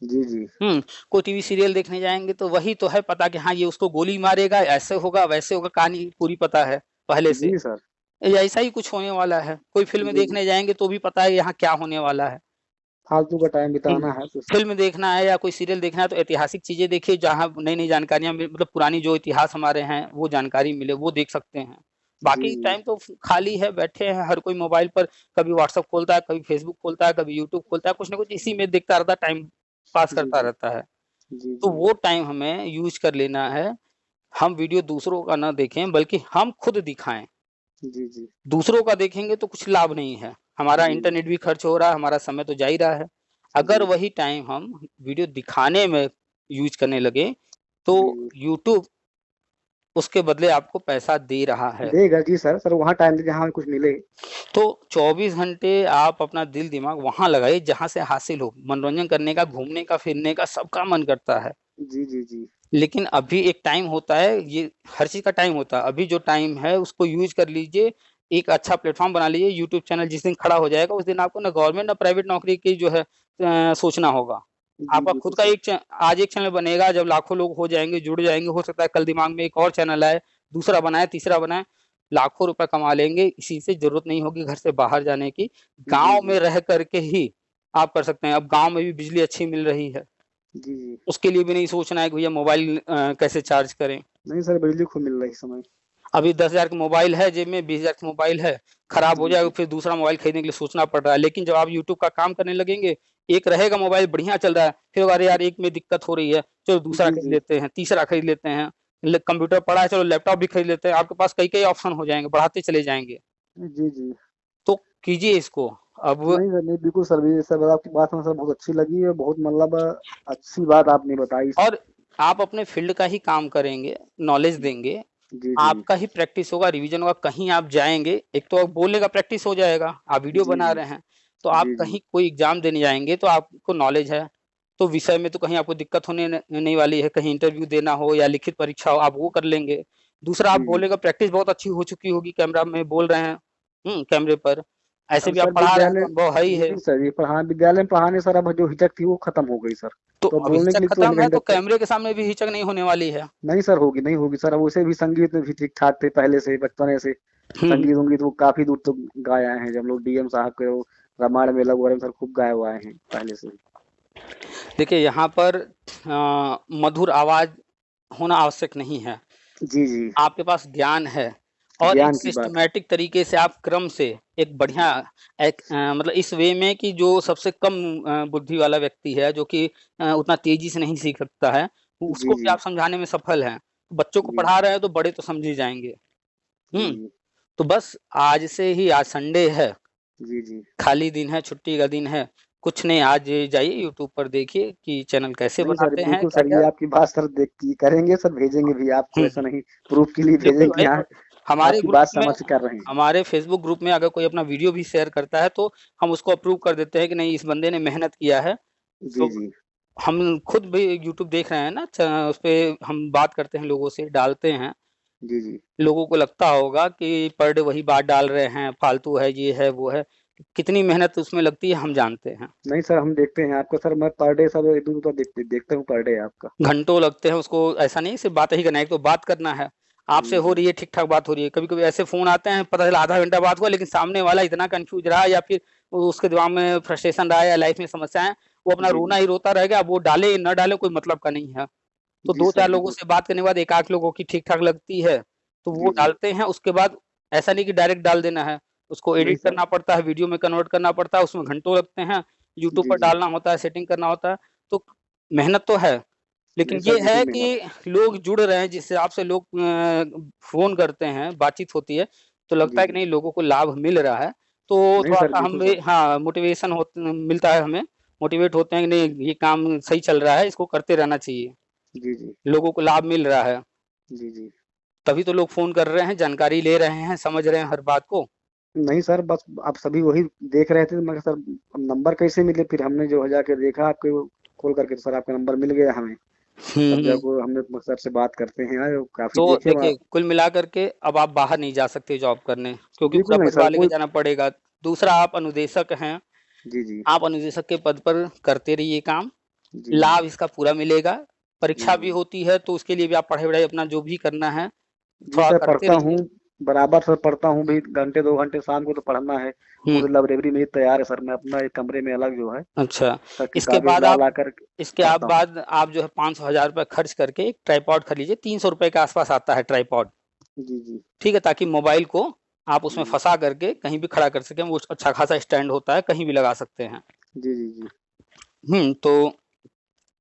जी जी कोई टीवी सीरियल देखने जाएँगे तो वही तो है पता कि हाँ, ये उसको गोली मारेगा, ऐसे होगा, वैसे होगा, कहानी पूरी पता है पहले से। जी सर। या ऐसा ही कुछ होने वाला है। कोई फ़िल्म जी जी। देखने जाएँगे तो भी पता है यहाँ क्या होने वाला है। फालतू का टाइम हुँ, बिताना है तो। फ़िल्म देखना है या कोई सीरियल देखना है तो ऐतिहासिक चीज़ें देखिए, जहाँ नई-नई जानकारियाँ मतलब पुरानी जो इतिहास हमारे हैं, वो जानकारी मिले, वो देख सकते हैं। जी बाकी जी टाइम तो खाली है, बैठे हैं, हर कोई मोबाइल पर कभी व्हाट्सएप खोलता है, कभी फेसबुक खोलता है, कभी यूट्यूब खोलता है, कुछ न कुछ इसी में देखता रहता है, टाइम पास जी करता जी रहता है। जी तो जी वो टाइम हमें यूज़ कर लेना है। हम वीडियो दूसरों का ना देखें, बल्कि हम खुद दिखाएँ। जी जी दूसरों का देखेंगे तो कुछ लाभ नहीं है। हमारा जी इंटरनेट भी खर्च हो रहा है, हमारा समय तो जा ही रहा है। अगर जी वही टाइम हम वीडियो दिखाने में यूज़ करने लगे, जी तो जी यूट्यूब उसके बदले आपको पैसा दे रहा है। देगा जी सर, सर वहाँ टाइम दे जहाँ हमें कुछ मिले। तो 24 घंटे आप अपना दिल-दिमाग वहाँ लगाइए जहाँ से हासिल हो। मनोरंजन करने का, घूमने का, फिरने का सबका मन करता है। जी जी जी लेकिन अभी एक टाइम होता है, ये हर चीज़ का टाइम होता है। अभी जो टाइम है उसको यूज़ कर लीजिए, एक अच्छा प्लेटफॉर्म बना लीजिए, यूट्यूब चैनल जिस दिन खड़ा हो जाएगा उस दिन आपको ना गवर्नमेंट ना प्राइवेट नौकरी की जो है सोचना होगा। जी, आपका बिल्कुल खुद का सर। आज एक चैनल बनेगा, जब लाखों लोग हो जाएंगे, जुड़ जाएंगे, हो सकता है कल दिमाग में एक और चैनल आए, दूसरा बनाए, तीसरा बनाए, लाखों रुपए कमा लेंगे। इसी से जरूरत नहीं होगी घर से बाहर जाने की, जी, गांव जी। में रह करके ही आप कर सकते हैं। अब गांव में भी बिजली अच्छी मिल रही है, जी, जी। उसके लिए भी नहीं सोचना है कि भैया मोबाइल कैसे चार्ज करें। नहीं सर, बिजली खूब मिल रही है इस समय। अभी 10,000 का मोबाइल है जेब में, 20,000 का मोबाइल है, खराब हो जी, जाएगा जी। फिर दूसरा मोबाइल खरीदने के लिए सोचना पड़ रहा है। लेकिन जब आप यूट्यूब का काम करने लगेंगे, एक रहेगा मोबाइल बढ़िया चल रहा है, फिर अरे यार एक में दिक्कत हो रही है, चलो दूसरा जी, खरीद जी। लेते हैं, तीसरा खरीद लेते हैं, कंप्यूटर पड़ा है चलो लैपटॉप भी खरीद लेते हैं। आपके पास कई कई ऑप्शन हो जाएंगे, बढ़ाते चले जाएंगे। जी, जी। तो कीजिए इसको अब। नहीं सर, नहीं, बिल्कुल सर, ये सर आपकी बात हमें सर बहुत अच्छी लगी है, बहुत मतलब अच्छी बात आपने बताई। और आप अपने फील्ड का ही काम करेंगे, नॉलेज देंगे, जी, जी। आपका ही प्रैक्टिस होगा, रिवीजन होगा, कहीं आप जाएंगे, एक तो आप बोलने का प्रैक्टिस हो जाएगा, आप वीडियो जी, बना जी। रहे हैं, तो आप जी, जी। कहीं कोई एग्जाम देने जाएंगे तो आपको नॉलेज है, तो विषय में तो कहीं आपको दिक्कत होने नहीं वाली है। कहीं इंटरव्यू देना हो या लिखित परीक्षा हो, आप वो कर लेंगे। दूसरा, आप जी, जी। बोलने का प्रैक्टिस बहुत अच्छी हो चुकी होगी, कैमरा में बोल रहे हैं, कैमरे पर, ऐसे अब भी सर आप पढ़ा रहे हैं तो विद्यालय, अनुभव है ही जी, है। जी सर, ये पढ़ा विद्यालय में पढ़ाने सर, अब जो हिचक थी वो खत्म हो गई सर। तो तो अब अब बोलने के हिचक लिए तो खत्म हमें है कहीं तो डरते। कैमरे के सामने भी हिचक नहीं होने वाली है। नहीं सर, होगी नहीं होगी सर, अब उसे भी संगीत में भी ठीक ठाक थे पहले से, बचपने से हम्म संगीत उंगीत वो काफी दूर तक गाए आए हैं। जब हम लोग डीएम साहब के वो रामायण मेला वगैरह में सर खूब गाए हुए आए हैं पहले से। देखिए यहाँ पर मधुर आवाज होना आवश्यक नहीं है, जी, जी। आपके पास ज्ञान है और एक ज्ञान की बात है। सिस्टमैटिक तरीके से आप क्रम से एक बढ़िया मतलब इस वे में कि जो सबसे कम बुद्धि वाला व्यक्ति है, जो कि उतना तेजी से नहीं सीख सकता है, जी, उसको भी जी। आप समझाने में सफल हैं। बच्चों को जी, पढ़ा रहे हैं तो बड़े तो समझ ही जाएंगे। जी। हम्म जी, तो बस आज से ही, आज संडे है, जी। जी। खाली दिन है, छुट्टी का दिन है, कुछ नहीं, आज जाइए यूट्यूब पर देखिए कि चैनल कैसे नहीं सर, बनाते हैं, बिल्कुल क्या सर, ये क्या। आपकी बात सर देख की करेंगे सर, भेजेंगे भी आपको, ऐसा नहीं प्रूफ के लिए बिल्कुल भेजेंगे भाई, यहाँ। हमारे आपकी ग्रुप बात में, समझ कर रहे हैं। हमारे फेसबुक ग्रुप में अगर कोई अपना वीडियो भी शेयर करता है तो हम उसको अप्रूव कर देते हैं कि नहीं इस बंदे ने मेहनत किया है। जी, तो जी। हम खुद भी यूट्यूब देख रहे हैं ना, उस पे हम बात करते हैं, लोगों से डालते हैं, जी, जी। लोगों को लगता होगा कि पर डे वही बात डाल रहे हैं, फालतू है, ये है वो है, कितनी मेहनत उसमें लगती है हम जानते हैं। नहीं सर, हम देखते हैं आपका सर, मैं पर डे सर एक दो तो देखता हूँ पर डे आपका। घंटों लगते हैं उसको, ऐसा नहीं सिर्फ बात ही करना है, एक तो बात करना है, आपसे जी, हो जी। रही है ठीक ठाक बात हो रही है, कभी कभी ऐसे फोन आते हैं पता चला आधा घंटा बात हुआ लेकिन सामने वाला इतना कंफ्यूज रहा, या फिर उसके दिमाग में फ्रस्ट्रेशन रहा, या लाइफ में समस्या है, वो अपना जी, रोना जी। ही रोता रहेगा, अब वो डाले न डाले कोई मतलब का नहीं है। तो जी दो सर, चार लोगों बिल्कुल। से बात करने के बाद एक आध लोगों की ठीक ठाक लगती है तो वो जी, जी। डालते हैं, उसके बाद ऐसा नहीं कि डायरेक्ट डाल देना है, उसको नहीं एडिट सर। करना पड़ता है, वीडियो में कन्वर्ट करना पड़ता है, उसमें घंटों लगते हैं, यूट्यूब जी, पर जी। डालना होता है, सेटिंग करना होता है, तो मेहनत तो है। नहीं लेकिन सर, ये बिल्कुल है मेहनत। कि लोग जुड़ रहे हैं, जिस हिसाब से लोग फ़ोन करते हैं, बातचीत होती है, तो लगता जी, है कि जी। नहीं लोगों को लाभ मिल रहा है, तो नहीं सर, थोड़ा-सा हम बिल्कुल भी सर। हाँ, मोटिवेशन मिलता है हमें, मोटिवेट होते हैं कि नहीं ये काम सही चल रहा है, इसको करते रहना चाहिए, जी, जी। लोगों को लाभ मिल रहा है, जी, जी। तभी तो लोग फ़ोन कर रहे हैं, जानकारी ले रहे हैं, समझ रहे हैं हर बात को। नहीं सर, बस आप सभी वही देख रहे थे, तो मैं कहा, सर अब नंबर कैसे मिले, फिर हमने जो है जाके देखा आपके वो कॉल करके, तो सर आपका नंबर मिल गया हमें। तब हुँ, जाको हमने सर से बात करते हैं यार, काफी तो देखे देखिए कुल मिला कर के अब आप बाहर नहीं जा सकते जॉब करने, क्योंकि पूरा बिल्कुल नहीं सर, परिवार लेके कोई। जाना पड़ेगा। दूसरा, आप अनुदेशक हैं, जी, जी। आप अनुदेशक के पद पर करते रहिए काम, जी, जी। लाभ इसका पूरा मिलेगा। जी, परीक्षा भी जी। होती है तो उसके लिए भी आप पढ़ाई-वढ़ाई अपना जो भी करना है, जी थोड़ा सर, करते पढ़ता हूँ, रहिए। बराबर सर पढ़ता हूँ भी, घंटे 2 घंटे शाम को तो पढ़ना है। हुँ, पूरी लाइब्रेरी मेरी तैयार है सर, मैं अपना एक कमरे में अलग जो है अच्छा। सर इसके किताबें बाद ला आप ला कर इसके आप पढ़ता हूँ। बाद आप जो है 500,000 रुपए खर्च करके एक ट्राइपॉड खरीद लीजिए, ₹300 के आस-पास आता है ट्राइपॉड, जी, जी। ठीक है? ताकि मोबाइल को आप उसमें जी, फँसा करके कहीं भी खड़ा कर सकें, वो अच्छा खासा स्टैंड होता है, कहीं भी लगा सकते हैं। जी। जी, जी। तो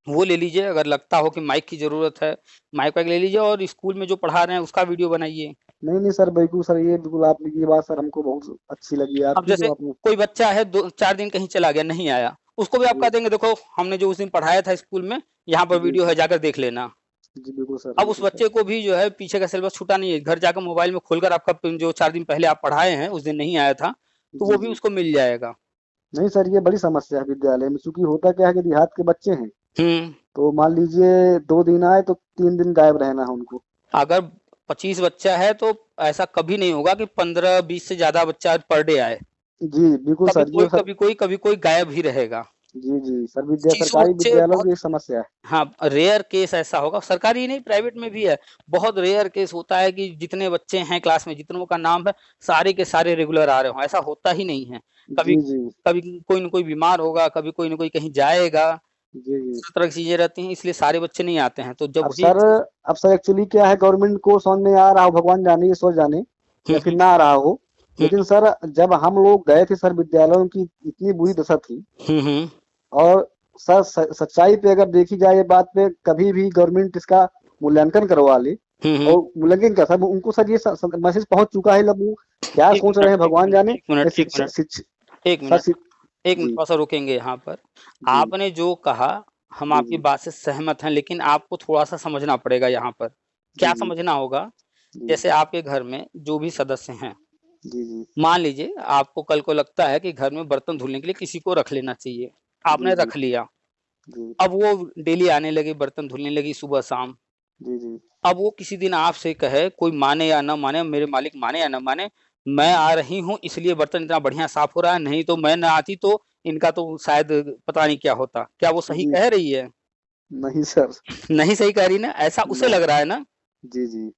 वो ले लीजिए, अगर लगता हो कि माइक की ज़रूरत है, माइक वाइक ले लीजिए और स्कूल में जो पढ़ा रहे हैं उसका वीडियो बनाइए। नहीं, नहीं सर, बिल्कुल सर, ये बिल्कुल आपने ये बात सर हमको बहुत अच्छी लगी अब आपकी, जैसे जो आपने। कोई बच्चा है 2-4 दिन कहीं चला गया, नहीं आया, उसको भी आप कह जी, देंगे देखो हमने जो उस दिन पढ़ाया था स्कूल में, यहाँ पर जी। वीडियो है जाकर देख लेना। जी, बिल्कुल सर, अब उस बिल्कुल सर। बच्चे को भी जो है पीछे का सिलेबस छूटा नहीं है, घर जाकर मोबाइल में खोलकर आपका जो 4 दिन पहले आप पढ़ाए हैं, उस दिन नहीं आया था, तो जी, वो भी जी। उसको मिल जाएगा। नहीं सर, ये बड़ी समस्या है विद्यालय में, चूँकि होता क्या है कि देहात के बच्चे हैं, हुँ, तो मान लीजिए 2 दिन आए तो 3 दिन गायब रहना है उनको। अगर 25 बच्चा है तो ऐसा कभी नहीं होगा कि 15-20 से ज्यादा बच्चा पर डे आए। जी बिल्कुल कभी सर, कोई ये सर। कभी कोई कभी कोई गायब ही रहेगा। जी जी सर, 25 सरकारी बच्चे विद्यालयों बहुत, की एक समस्या है। हाँ, रेयर केस ऐसा होगा, सरकारी ही नहीं प्राइवेट में भी है। बहुत रेयर केस होता है कि जितने बच्चे हैं क्लास में, जितनों का नाम है, सारे के सारे रेगुलर आ रहे हो, ऐसा होता ही नहीं है। कभी जी जी कभी कोई न कोई बीमार होगा, कभी कोई न कोई कहीं जाएगा, जी जी। इस तरह की चीजें रहती हैं, इसलिए सारे बच्चे नहीं आते हैं। तो जब अब वही सर चीज। अब सर एक्चुअली क्या है, गवर्नमेंट को समझ में आ रहा हो, भगवान जाने ईश्वर जाने, या हम्म फिर ना आ रहा हो। हम्म लेकिन सर जब हम लोग गए थे सर, विद्यालयों की इतनी बुरी दशा थी। हम्म और सर सच्चाई पे अगर देखी जाए ये बात पे, कभी भी गवर्नमेंट इसका मूल्यांकन करवा ले, हम्म। और मूल्यांकन का सर उनको सर ये मैसेज पहुंच चुका है, लोग क्या एक सोच रहे मिनट हैं एक भगवान मिनट जाने। एक या मिनट एक शिक्षा मिनट एक सर मिनट एक मिनट, जी थोड़ा सा रुकेंगे यहाँ पर। जी आपने जो कहा, हम जी आपकी जी बात से सहमत हैं, लेकिन आपको थोड़ा सा समझना पड़ेगा यहाँ पर। जी क्या जी समझना होगा? जी जैसे आपके घर में जो भी सदस्य हैं, जी जी मान लीजिए आपको कल को लगता है कि घर में बर्तन धुलने के लिए किसी को रख लेना चाहिए, जी आपने जी रख लिया। जी अब वो डेली आने लगी, बर्तन धुलने लगी सुबह शाम। जी जी अब वो किसी दिन आपसे कहे, कोई माने या ना माने, मेरे मालिक माने या ना माने, मैं आ रही हूँ इसलिए बर्तन इतना बढ़िया साफ हो रहा है, नहीं तो मैं ना आती तो इनका तो शायद पता नहीं क्या होता। क्या वो सही जी कह रही है? नहीं सर। नहीं सही कह रही ना, ऐसा उसे ना। लग रहा है ना। जी जी,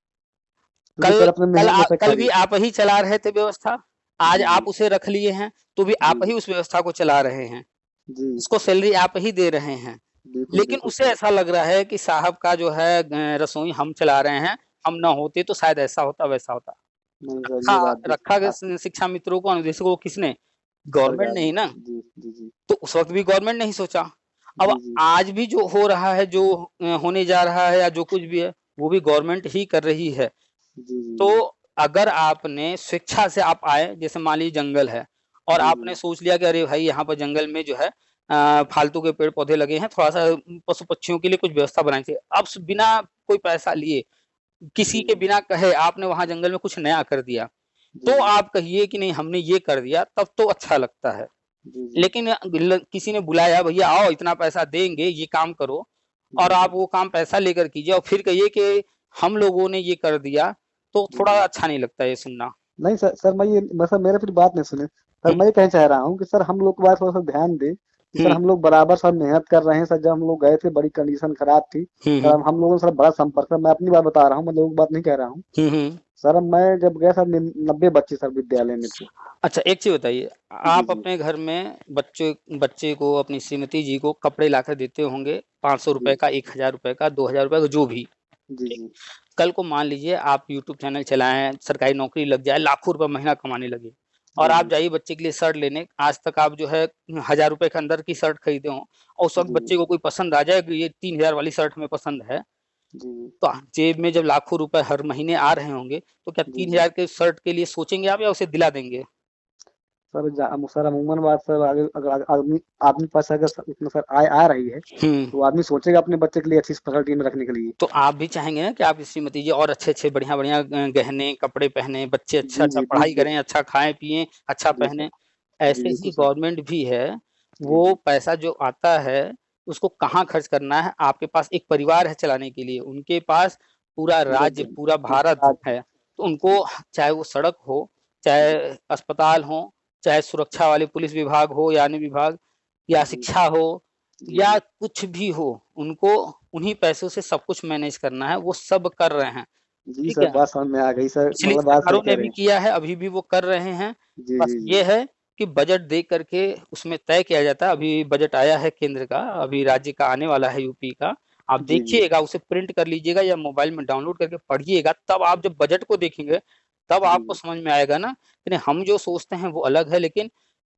क्योंकि कल सर अपने कल मेहनत में से खा कल भी रही। आप ही चला रहे थे व्यवस्था, आज जी आप जी उसे रख लिए हैं, तो भी जी आप ही उस व्यवस्था को चला रहे हैं, जी उसको सैलरी आप ही दे रहे हैं। बिल्कुल लेकिन बिल्कुल उसे सर। ऐसा लग रहा है कि साहब का जो है रसोई हम चला रहे हैं, हम ना होते तो शायद ऐसा होता वैसा होता। नहीं सर, रखा ये बात भी रखा आप शिक्षा मित्रों को, अनुदेशकों को किसने? गवर्नमेंट सरकार ने ही ने। ना। जी जी जी तो उस वक्त भी गवर्नमेंट ने ही सोचा। अब जी जी आज भी जो हो रहा है, जो होने जा रहा है, या जो कुछ भी है, वो भी गवर्नमेंट ही कर रही है। जी जी तो जी अगर आपने स्वेच्छा से आप आए, जैसे मान लीजिए जंगल है, और जी आपने सोच लिया कि अरे भाई यहाँ पर जंगल में जो है फालतू के पेड़ पौधे लगे हैं, थोड़ा सा पशु पक्षियों के लिए कुछ व्यवस्था बनानी चाहिए। अब बिना कोई पैसा लिए, किसी जी के बिना कहे आपने वहां जंगल में कुछ नया कर दिया, जी तो जी आप कहिए कि नहीं हमने ये कर दिया, तब तो अच्छा लगता है। जी जी लेकिन किसी ने बुलाया, भैया आओ इतना पैसा देंगे ये काम करो, और जी आप जी वो काम पैसा लेकर कीजिए, और फिर कहिए कि हम लोगों ने ये कर दिया, तो जी थोड़ा जी। अच्छा नहीं लगता ये सुनना। नहीं सर, सर मेरा फिर बात नहीं सुने सर। हम्म मैं ये कहना चाह रहा हूँ कि सर हम लोग को बात थोड़ा सा ध्यान दे कि सर हम्म हम लोग बराबर सर मेहनत कर रहे हैं सर। जब हम लोग गए थे बड़ी कंडीशन खराब थी हम्म सर, हम लोगों से सर बड़ा संपर्क है। मैं अपनी बात बता रहा हूँ, मैं लोगों की बात नहीं कह रहा हूँ। हम्म। सर मैं जब गया सर, 90 बच्चे सर विद्यालय में थे। अच्छा, एक चीज बताइए, जी आप जी अपने घर में बच्चे बच्चे को, अपनी श्रीमती जी को कपड़े लाकर देते होंगे, 500 रुपए जी का, 1000 रुपए का, 2000 रुपए का, जो भी। जी ठीक। जी कल को मान लीजिए आप यूट्यूब चैनल चलाएं, सरकारी नौकरी लग जाए, लाखों रुपए महीना कमाने लगे, और जी आप जी जाइए बच्चे के लिए शर्ट लेने, आज तक आप जो है 1000 रुपए के अंदर की शर्ट खरीदे हो, और उस वक्त जी बच्चे को कोई पसंद आ जाए कि ये 3000 वाली शर्ट हमें पसंद है, जी तो जेब में जब लाखों रुपए हर महीने आ रहे होंगे, तो क्या जी तीन जी हजार के शर्ट के लिए सोचेंगे आप, या उसे दिला देंगे? सर सर अमूमन बात सर, आगे अगर आदमी आदमी पास अगर इतना सर आय आ रही है, हम्म। तो आदमी सोचेगा अपने बच्चे के लिए अच्छी फैसिलिटी में रखने के लिए। तो आप भी चाहेंगे ना कि आप श्रीमती जी और अच्छे अच्छे बढ़िया बढ़िया गहने कपड़े पहने, बच्चे अच्छा जी अच्छा जी पढ़ाई बिल्कुल। करें, अच्छा खाएं पिएं, अच्छा जी सर। पहने। जी ऐसे बिल्कुल ही सर। गवर्नमेंट भी है, जी वो जी पैसा जो आता है उसको कहाँ खर्च करना है, आपके पास एक परिवार है चलाने के लिए, उनके पास पूरा पूरा राज्य पूरा पूरा भारत राज। है, तो उनको, जी चाहे वो सड़क हो, चाहे जी अस्पताल हो, चाहे सुरक्षा वाले पुलिस विभाग हो या अन्य विभाग, या जी शिक्षा हो, जी या जी कुछ भी हो, उनको उन्हीं पैसों से सब कुछ मैनेज करना है, वो सब कर रहे हैं। जी ठीक सर, है, बात समझ में आ गई सर, पिछली मतलब बात सही सरकारों कह ने रहे भी हैं। किया है, अभी भी वो कर रहे हैं। जी बस जी जी ये है कि बजट दे करके उसमें तय किया जाता है। अभी बजट आया है केंद्र का, अभी राज्य का आने वाला है, यूपी का। आप जी जी देखिएगा, उसे प्रिंट कर लीजिएगा या मोबाइल में डाउनलोड करके पढ़िएगा, तब आप जब बजट को देखेंगे, तब जी आपको जी समझ में आएगा ना कि नहीं, हम जो सोचते हैं वो अलग है, लेकिन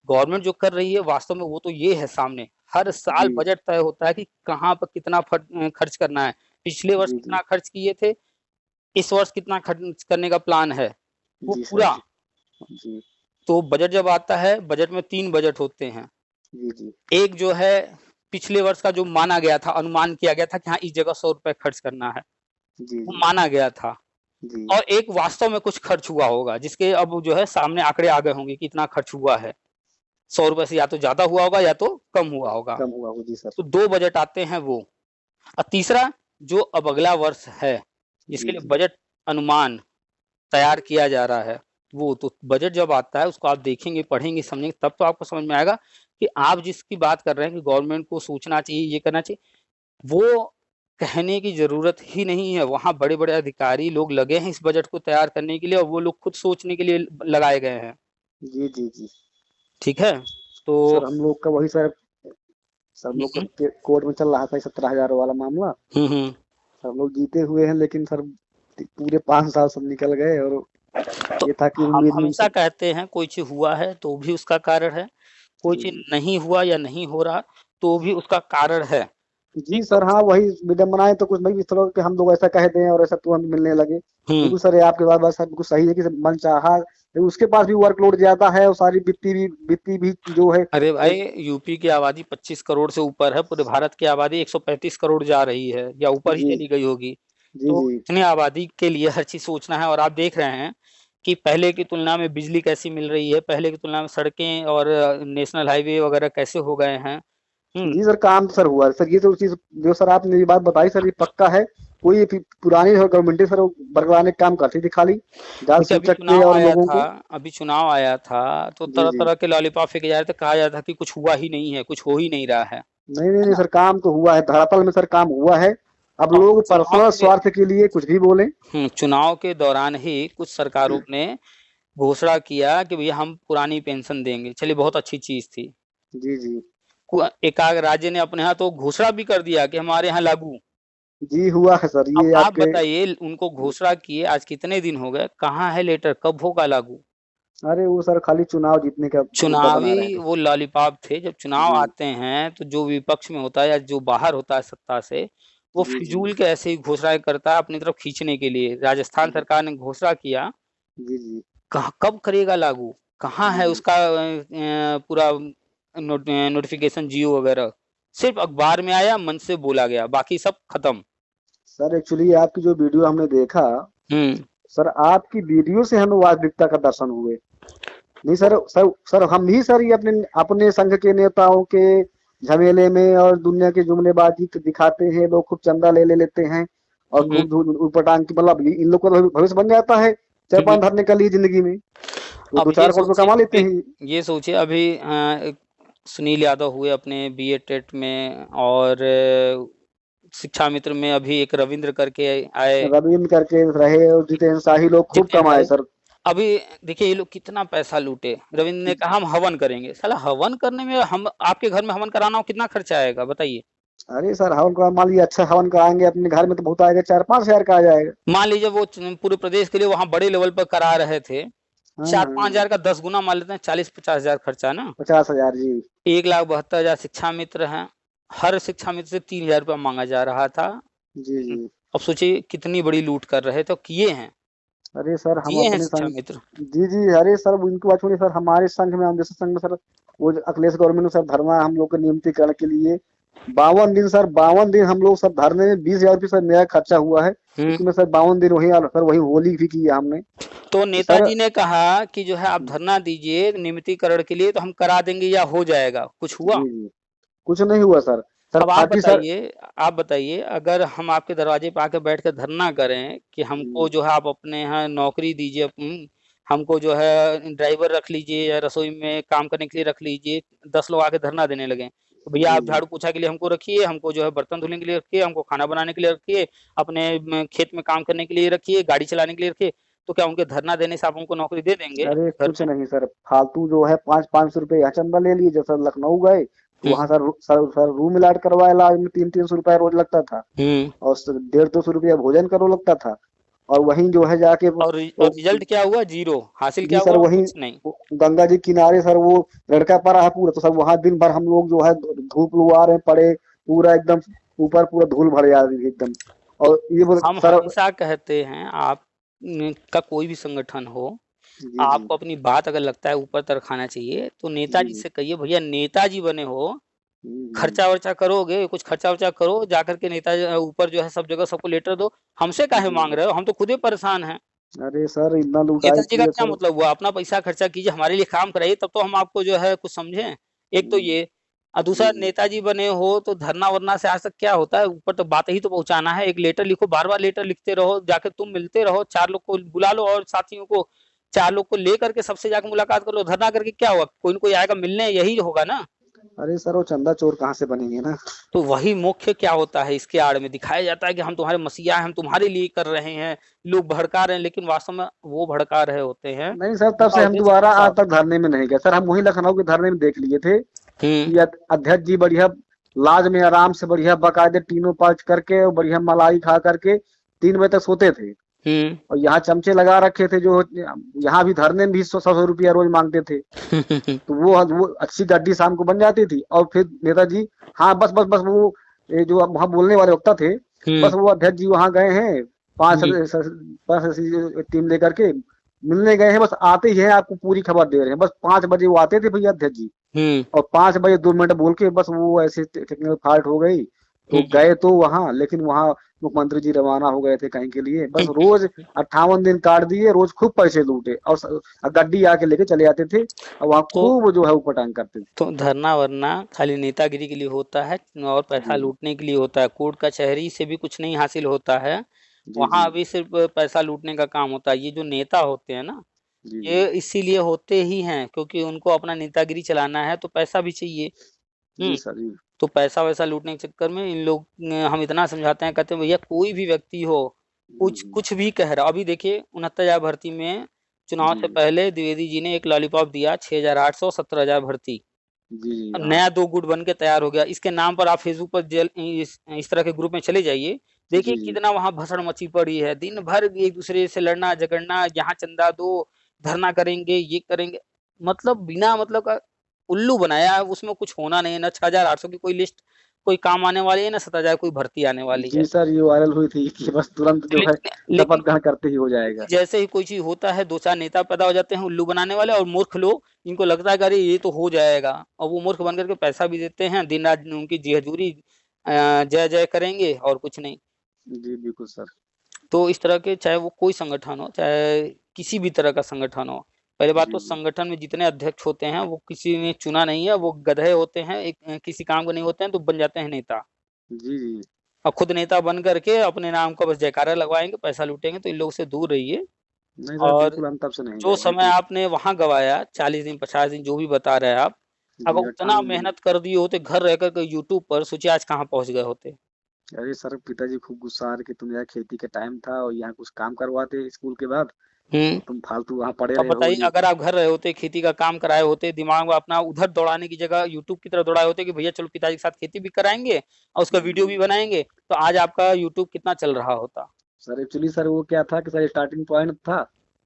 गवर्नमेंट जो कर रही है वास्तव में वो तो ये है सामने। हर साल जी बजट तय होता है कि कहाँ पर कितना खर्च करना है, पिछले वर्ष जी जी कितना खर्च किए थे, इस वर्ष कितना खर्च करने का प्लान है, वो जी सर। पूरा। जी तो बजट जब आता है, बजट में 3 बजट होते हैं। जी जी एक जो है पिछले वर्ष का, जो माना गया था, अनुमान किया गया था कि हाँ इस जगह 100 रुपए खर्च करना है, जी वो जी माना गया था। जी और एक वास्तव में कुछ खर्च हुआ होगा, जिसके अब जो है सामने आंकड़े आ गए होंगे कि इतना खर्च हुआ है, 100 रुपए से या तो ज्यादा हुआ होगा या तो कम हुआ होगा। कम हुआ हो। जी सर। तो 2 बजट आते हैं वो। और तीसरा जो अब अगला वर्ष है, जिसके जी लिए जी बजट अनुमान तैयार किया जा रहा है, वो तो बजट जब आता है उसको आप देखेंगे, पढ़ेंगे, समझेंगे, तब तो आपको समझ में आएगा कि आप जिसकी बात कर रहे हैं कि गवर्नमेंट को सोचना चाहिए, ये करना चाहिए, वो कहने की ज़रूरत ही नहीं है। वहाँ बड़े-बड़े अधिकारी लोग लगे हैं इस बजट को तैयार करने के लिए और वो लोग खुद सोचने के लिए लगाए गए हैं। जी, जी, जी। ठीक है? तो सर हम लोग का वही सर हम हुँ, लोग का हुँ। कोर्ट में चल रहा था 17,000 वाला मामला। हुँ, हुँ। सर हम लोग जीते हुए हैं, लेकिन सर पूरे 5 साल सब निकल गए और तो ये था कि हम उम्मीद नहीं हमेशा सब। कहते हैं कोई चीज़ हुआ है तो भी उसका कारण है, कोई जी, चीज़ जी। नहीं हुआ या नहीं हो रहा तो भी उसका कारण है। जी एक तो सर, हाँ, वही विडंबनाएँ तो कुछ नहीं इस तरह कि हम लोग ऐसा कह दें और ऐसा तुरंत मिलने लगे। हुँ। बिल्कुल सर, ये आपकी बात सर बिल्कुल सही है कि मनचाहा उसके पास भी वर्कलोड ज़्यादा है और सारी वित्तीय भी जो है अरे वो। भाई, यूपी की आबादी 25 करोड़ से ऊपर है, पूरे भारत की आबादी 135 करोड़ जा रही है या ऊपर ही जी, चली गई होगी। जी, तो जी। इतनी आबादी के लिए हर चीज़ सोचना है और आप देख रहे हैं कि पहले की तुलना में बिजली कैसी मिल रही है, पहले की तुलना में सड़कें और नेशनल हाईवे वगैरह कैसे हो गए हैं। हुँ, जी सर, काम तो सर हुआ है। सर ये तो चीज़ जो सर आपने ये बात बताई सर, ये पक्का है। कोई पुरानी जो गवर्नमेंट है सर वो बरगलाने का काम करती थी खाली, जाल देखिए सूचक के और लोगों को। अभी चुनाव आया था तो जी, जी। तरह-तरह के लॉलीपॉप फेंके जा रहे थे, कहा जा रहा था कि कुछ हुआ ही नहीं है, कुछ हो ही नहीं रहा नहीं, नहीं, है नहीं ना? सर, काम तो हुआ है, धरातल में सर काम हुआ है। अब और लोग पर्सनल स्वार्थ के लिए कुछ भी बोलें। चुनाव के दौरान ही कुछ सरकारों ने घोषणा किया कि भैया हम पुरानी पेंशन देंगे। चलिए बहुत अच्छी चीज़ थी। जी, जी। एकाध राज्य ने अपने यहाँ तो घोषणा भी कर दिया कि हमारे यहाँ लागू। जी, हुआ है सर, अब ये आप आपके। बताइए उनको घोषणा किए आज कितने दिन हो गए? कहाँ है लेटर? कब होगा लागू? अरे वो सर खाली चुनाव जीतने का मुद्दा बना रहे चुनावी हैं। वो लॉलीपॉप थे। जब चुनाव जी, आते हैं तो जो विपक्ष में होता है या जो बाहर होता है सत्ता से, वो जी, जी। फिजूल के ऐसे ही घोषणाएँ करता है अपनी तरफ खींचने के लिए। राजस्थान जी, सरकार ने घोषणा किया, जी, जी। कहाँ कब करेगा लागू? कहाँ जी, है जी। उसका पूरा नोटिफ़िकेशन जियो वगैरह? सिर्फ़ अखबार में आया, मन से बोला गया, बाकी सब खत्म। सर एक्चुअली आपकी जो वीडियो हमने देखा, हुँ। सर आपकी वीडियो से हमें वास्तविकता का दर्शन हुए। नहीं तो सर हम ही सर ये अपने अपने संघ के नेताओं के झमेले में और दुनिया की जुमलेबाजी दिखाते हैं, लोग खूब चंदा ले लेते हैं और हुँ, खूब ऊटपटांग की, मतलब इन लोग का तो भविष्य बन जाता है चार हुँ। पांच धरने के लिए जिंदगी में। वो अब दो चार करोड़ तो कमा लेते हैं। ये सोचिए अभी एक सुनील यादव हुए अपने बीए टेट में और शिक्षा मित्र में अभी एक रविंद्र करके आए, रविंद्र करके रहे और जितेंद्र शाही लोग खूब जितेंद्र कमाए भाई। सर। अभी देखिए ये लोग कितना पैसा लूटे। रविंद्र ने कहा हम हवन करेंगे। साला हवन करने में हम आपके घर में हवन कराना हो कितना खर्चा आएगा बताइए? अरे सर हवन का मान लीजिए अच्छा हवन कराएंगे अपने घर में तो बहुत आएगा, 4-5 हजार का आ जाएगा। मान लीजिए वो पूरे प्रदेश के लिए वहाँ बड़े लेवल पर करा रहे थे। हाँ, 4-5 हाँ। हजार का 10 गुना मान लेते हैं, 40-50 हजार खर्चा ना। 50,000 जी। 1,72,000 शिक्षा मित्र हैं। हर शिक्षा मित्र से 3,000 रुपया मांगा जा रहा था। जी, जी। अब सोचिए कितनी बड़ी लूट कर रहे थे और अरे सर हम किए हैं अपने शिक्षा संघ। मित्र। जी, जी। अरे सर वो इनकी बात छोड़िए सर, हमारे संघ में, हम जैसे संघ में सर वो जो अखिलेश गवर्नमेंट में सर धरना हम लोग के नियमितीकरण के लिए 52 दिन सर, 52 दिन हम लोग सब धरने में 20,000 रुपये सर मेरा खर्चा हुआ है, हम्म उसमें सर 52 दिन वही सर वही होली भी की है हमने। तो तो सर नेताजी ने कहा कि जो है आप धरना दीजिए नियमितीकरण के लिए तो हम करा देंगे या हो जाएगा, कुछ हुआ? जी, जी। कुछ नहीं हुआ सर। सर अब पार्टी सर। आप बताइए अगर हम आपके दरवाजे पे आके बैठ के धरना करें कि हमको जी, जो है आप अपने यहाँ नौकरी दीजिए, हमको जो है ड्राइवर रख लीजिए या रसोई में काम करने के लिए रख लीजिए, 10 लोग आके धरना देने लगे तो भैया जी, आप जी। झाड़ू पोछा के लिए हमको रखिए, हमको जो है बर्तन धोने के लिए रखिए, हमको खाना बनाने के लिए रखिए, अपने खेत में काम करने के लिए रखिए, गाड़ी चलाने के लिए रखिए। तो क्या उनके धरना देने से आप उनको नौकरी दे देंगे अरे घर कुछ में? नहीं सर, फालतू जो है 500-500 रुपये यहाँ चंदा ले लिए। जब सर लखनऊ गए तो हम्म वहाँ सर रूम अलॉट करवाया, इलाज में 300-300 रुपया रोज लगता था हम्म और 150-200 रुपया भोजन करो लगता था। और वहीं जो है जाके और रिजल्ट क्या हुआ? जीरो। हासिल जी क्या सर हुआ? वहीं कुछ नहीं। गंगा जी किनारे सर वो लड़का पड़ा है पूरा, तो सर वहां दिन भर हम लोग जो है धूप लुआ रहे पड़े, पूरा एकदम ऊपर पूरा धूल भर जा रही थी एकदम। तो और ये हम सर। हमेशा कहते हैं आप का कोई भी संगठन हो, जी, जी। आपको अपनी बात अगर लगता है ऊपर तक खाना चाहिए तो जी, नेताजी जी। से कहिए भैया नेताजी बने हो, हम्म। खर्चा वर्चा करोगे, कुछ खर्चा वर्चा करो जाकर के नेताजी ऊपर जो है सब जगह सबको लेटर दो। हमसे काहे जी, मांग जी। रहे हो? हम तो खुद ही परेशान हैं। अरे सर इतना लुटाई नेताजी का किए क्या सर। मतलब हुआ? अपना पैसा खर्चा कीजिए, हमारे लिए काम कराइए तब तो हम आपको जो है कुछ समझें। एक तो हम्म। ये और दूसरा जी नेताजी बने हो तो धरना वरना से आज तक क्या होता है, ऊपर तो बात ही तो पहुंचाना है, एक लेटर लिखो, बार बार लेटर लिखते रहो, जाके तुम मिलते रहो, 4 लोग को बुला लो और साथियों को, 4 लोग को लेकर के सबसे जाकर मुलाकात कर लो, धरना करके क्या होगा, कोई न कोई आएगा मिलने, यही होगा ना। अरे सर वो चंदा चोर कहाँ से बनेंगे ना। तो वही मुख्य क्या होता है, इसके आड़ में दिखाया जाता है कि हम तुम्हारे मसीहा हैं, हम तुम्हारे लिए कर रहे हैं, लोग भड़का रहे हैं, लेकिन वास्तव में वो भड़का रहे होते हैं नहीं सर तब उनका से हम उद्देश्य दोबारा एकदम आज साफ। तक धरने में नहीं गए सर। हम वही लखनऊ के धरने में देख लिए थे हम्म। कि अध्यक्ष जी बढ़िया लाज में आराम से बढ़िया बकायदे तीनों पच करके और बढ़िया मलाई खा करके 3 बजे तक सोते थे। हम्म। और यहाँ चमचे लगा रखे थे जो यहाँ भी धरने में भी 100 रुपया रोज मांगते थे। तो वो अच्छी गड्डी शाम को बन जाती थी और फिर नेताजी, हाँ बस वो ये जो अब वहाँ बोलने वाले वक्ता थे, हम्म। बस वो अध्यक्ष जी वहाँ गए हैं पांच हम्म। पांच टीम लेकर के मिलने गए हैं, बस आते ही हैं आपको पूरी खबर दे रहे हैं। बस 5 बजे वो आते थे भैया अध्यक्ष जी, हम्म। और 5 बजे 2 मिनट बोल के बस वो ऐसे टेक्निकल फॉल्ट हो गई। तो हम्म। गए तो वहां, लेकिन वहां मुख्यमंत्री जी रवाना हो गए थे कहीं के लिए। बस रोज 58 दिन काट दिए, रोज खूब पैसे लूटे और गड्डी आके लेके चले आते थे और वहाँ तो खूब जो है उपटांग करते थे। तो धरना वरना खाली नेतागिरी के लिए होता है और पैसा जी लूटने के लिए होता है, कोर्ट कचहरी से भी कुछ नहीं हासिल होता है, जी वहां जी अभी सिर्फ पैसा लूटने का काम होता है। ये जो नेता होते हैं ना, जी जी ये इसीलिए होते ही हैं क्योंकि उनको अपना नेतागिरी चलाना है तो पैसा भी चाहिए। जी हम्म। सर जी तो पैसा वैसा लूटने के चक्कर में इन लोग हम इतना समझाते हैं, कहते हैं भैया कोई भी व्यक्ति हो, कुछ जी कुछ भी कह रहा, अभी देखिए 69,000 भर्ती में चुनाव जी से पहले द्विवेदी जी ने एक लॉलीपॉप दिया, 6,800 17,000 भर्ती। जी जी अब हाँ नया 2 गुट बन के तैयार हो गया, इसके नाम पर आप फेसबुक पर इस तरह के ग्रुप में चले जाइए, देखिए जी जी कितना वहां भसड़ मची पड़ी है, दिन भर एक दूसरे से लड़ना झगड़ना, यहाँ चंदा दो, धरना करेंगे, ये करेंगे, मतलब बिना मतलब का उल्लू बनाया है, उसमें कुछ होना नहीं है, न 6,800 की कोई लिस्ट कोई काम आने वाली है, न 7,000 कोई भर्ती आने वाली जी है। सर ये वायरल हुई थी कि बस तुरंत जो है लेकिन लेकिन शपथ ग्रहण करते ही हो जाएगा। जैसे ही कोई चीज होता है, 2 4 नेता पैदा हो जाते हैं उल्लू बनाने वाले, और मूर्ख लोग, इनको लगता है कि अरे ये तो हो जाएगा, और वो मूर्ख बन करके पैसा भी देते हैं, दिन रात उनकी जी हजूरी जय जय करेंगे और कुछ नहीं। जी बिल्कुल सर। तो इस तरह के, चाहे वो कोई संगठन हो, चाहे किसी भी तरह का संगठन हो, पहले बात जी तो जी संगठन में जितने अध्यक्ष होते हैं वो किसी ने चुना नहीं है, वो गधे होते हैं, एक किसी काम को नहीं होते हैं तो बन जाते हैं नेता, जी जी और खुद नेता बन करके अपने नाम का बस जयकारा लगवाएंगे, पैसा लूटेंगे, तो इन लोगों से दूर रहिए। नहीं सर और बिल्कुल हम तब से नहीं जो गए समय बिल्कुल। आपने वहां गवाया, 40 दिन 50 दिन जो भी बता रहे हैं आप, अगर जी उतना 58 दिन। मेहनत कर दिए होते घर रह करके यूट्यूब पर, सोचिए आज कहाँ पहुंच गए होते। अरे सर पिताजी खूब गुस्सा आ रहे कि तुम यार खेती का टाइम था और यहाँ कुछ काम करवाते स्कूल के बाद, हम्म। तुम फालतू वहाँ पड़े अब रहे हो बताइए, ये। अगर आप घर रहे होते, खेती का काम कराए होते, दिमाग में अपना उधर दौड़ाने की जगह यूट्यूब की तरफ दौड़ाए होते कि भैया चलो पिताजी के साथ खेती भी कराएंगे और उसका वीडियो भी जी बनाएंगे, तो आज आपका यूट्यूब कितना चल रहा होता। सर एक्चुअली सर वो क्या था कि सर स्टार्टिंग पॉइंट था,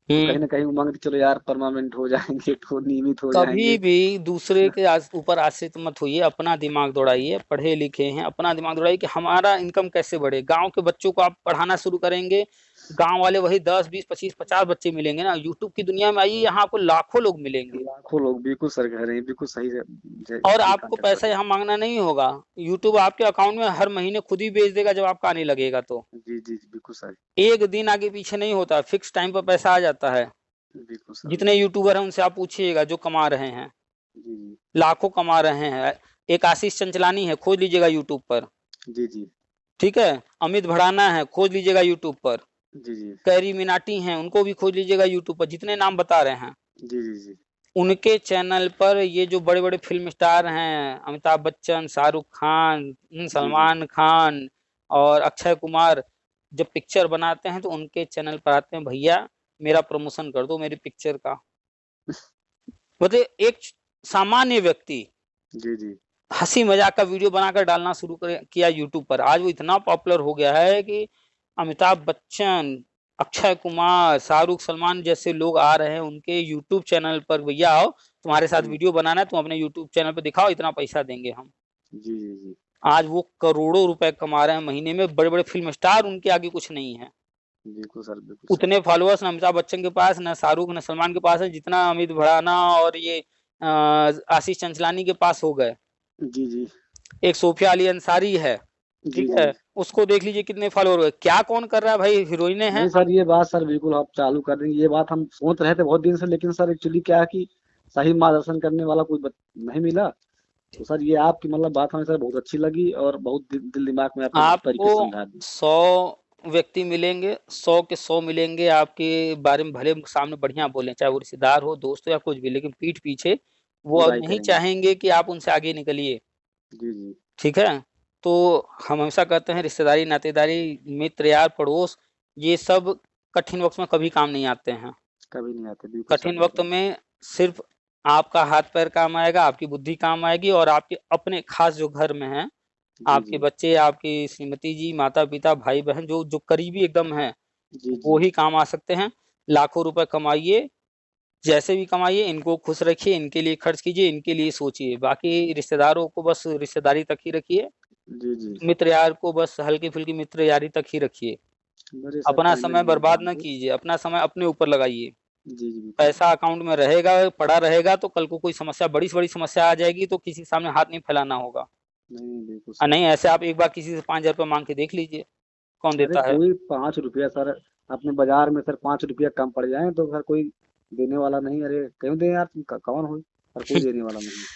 तो हम्म। कहीं ना कहीं उमंग थी, चलो यार परमानेंट हो जाएंगे तो नियमित हो कभी जाएंगे। भी दूसरे के ऊपर आश्रित मत होइए, अपना दिमाग दौड़ाइए, पढ़े लिखे हैं, अपना दिमाग दौड़ाइए कि हमारा इनकम कैसे बढ़े। गांव के बच्चों को आप पढ़ाना शुरू करेंगे, गांव वाले वही 10 20 25 50 बच्चे मिलेंगे ना, यूट्यूब की दुनिया में आइए, यहाँ आपको लाखों लोग मिलेंगे, लाखों लोग बिल्कुल सर कह रहे हैं, बिल्कुल सही और सही कहा आपको सर। पैसा यहाँ मांगना नहीं होगा, यूट्यूब आपके अकाउंट में हर महीने खुद ही भेज देगा जब आपका आने लगेगा तो। जी जी बिल्कुल सर। एक दिन आगे पीछे नहीं होता, फिक्स टाइम पर पैसा आ जाता है। बिल्कुल सर जितने यूट्यूबर हैं उनसे आप पूछिएगा जो कमा रहे हैं, जी जी लाखों कमा रहे हैं। एक आशीष चंचलानी है, खोज लीजिएगा यूट्यूब पर, जी जी ठीक है। अमित भड़ाना है, खोज लीजिएगा यूट्यूब पर। जी जी कैरी मिनाटी हैं, उनको भी खोज लीजिएगा यूट्यूब पर, जितने नाम बता रहे हैं जी जी जी उनके चैनल पर ये जो बड़े बड़े फिल्म स्टार हैं, अमिताभ बच्चन, शाहरुख खान, जी जी सलमान खान और अक्षय कुमार, जब पिक्चर बनाते हैं तो उनके चैनल पर आते हैं, भैया मेरा प्रमोशन कर दो मेरी पिक्चर का। मतलब एक सामान्य व्यक्ति जी जी हंसी मजाक का वीडियो बनाकर डालना शुरू किया यूट्यूब पर, आज वो इतना पॉपुलर हो गया है कि अमिताभ बच्चन, अक्षय कुमार, शाहरुख, सलमान जैसे लोग आ रहे हैं उनके यूट्यूब चैनल पर, भैया आओ तुम्हारे साथ जी वीडियो बनाना है, तुम अपने यूट्यूब चैनल पर दिखाओ, इतना पैसा देंगे हम। जी जी जी आज वो करोड़ों रुपए कमा रहे हैं महीने में, बड़े बड़े फिल्म स्टार, उनके आगे कुछ नहीं है। बिल्कुल सर बिल्कुल सर। उतने फॉलोअर्स न अमिताभ बच्चन के पास, न शाहरुख, न सलमान के पास है, जितना अमित भड़ाना और ये आशीष चंचलानी के पास हो गए। जी जी एक सोफिया अली अंसारी है, जी ठीक जी है, उसको देख लीजिए कितने फॉलोअर हुए, क्या कौन कर रहा है भाई, हीरोइने हैं। नहीं सर ये बात सर बिल्कुल आप चालू कर देंगे, ये बात हम सोच रहे थे बहुत दिन से, लेकिन सर एक्चुअली क्या है कि सही मार्गदर्शन करने वाला कोई नहीं मिला। तो सर ये आपकी मतलब बात हमें सर बहुत अच्छी लगी और बहुत दिल दिमाग में आपने बहुत आपको तरीके से समझा दी। 100 व्यक्ति मिलेंगे, 100 के 100 मिलेंगे आपके बारे में, भले सामने बढ़िया बोलें, चाहे वो रिश्तेदार हो, दोस्त हो या कुछ भी, लेकिन पीठ पीछे वो बुराई नहीं करेंगे। चाहेंगे कि आप उनसे आगे निकलिए। जी, जी। ठीक है? तो हम हमेशा कहते हैं रिश्तेदारी, नातेदारी, मित्र, यार, पड़ोस, ये सब कठिन वक़्त में कभी काम नहीं आते हैं। कभी नहीं आते, बिल्कुल सर, कठिन वक़्त बिल्कुल। में सिर्फ़ आपका हाथ-पैर काम आएगा, आपकी बुद्धि काम आएगी और आपके अपने ख़ास जो घर में हैं, जी, आपके जी। बच्चे, आपकी श्रीमती जी, माता-पिता, भाई-बहन जो जो करीबी एकदम हैं, जी, वो जी। ही काम आ सकते हैं। लाखों रुपए कमाइए, जैसे भी कमाइए, इनको खुश रखिए, इनके लिए खर्च कीजिए, इनके लिए सोचिए। बाकी रिश्तेदारों को बस रिश्तेदारी तक ही रखिए, जी, जी। मित्र यार को बस हल्की-फुल्की मित्र यारी तक ही रखिए। मेरे सर अपना कहने समय में ये बर्बाद बात ना है। कीजिए, अपना समय अपने ऊपर लगाइए। जी, जी, बिल्कुल सर। पैसा अकाउंट में रहेगा, पड़ा रहेगा तो कल को कोई समस्या, बड़ी से बड़ी समस्या आ जाएगी तो किसी के सामने हाथ नहीं फैलाना होगा। नहीं, नहीं, बिल्कुल सर। नहीं ऐसे आप एक बार किसी से 5,000 रुपए माँग के देख लीजिए, कौन अरे देता है? कोई ₹5 सर अपने बाज़ार में सर ₹5 कम पड़ जाएँ तो सर कोई देने वाला नहीं। अरे क्यों दें यार, तुम कौन हो? पर कोई देने वाला नहीं।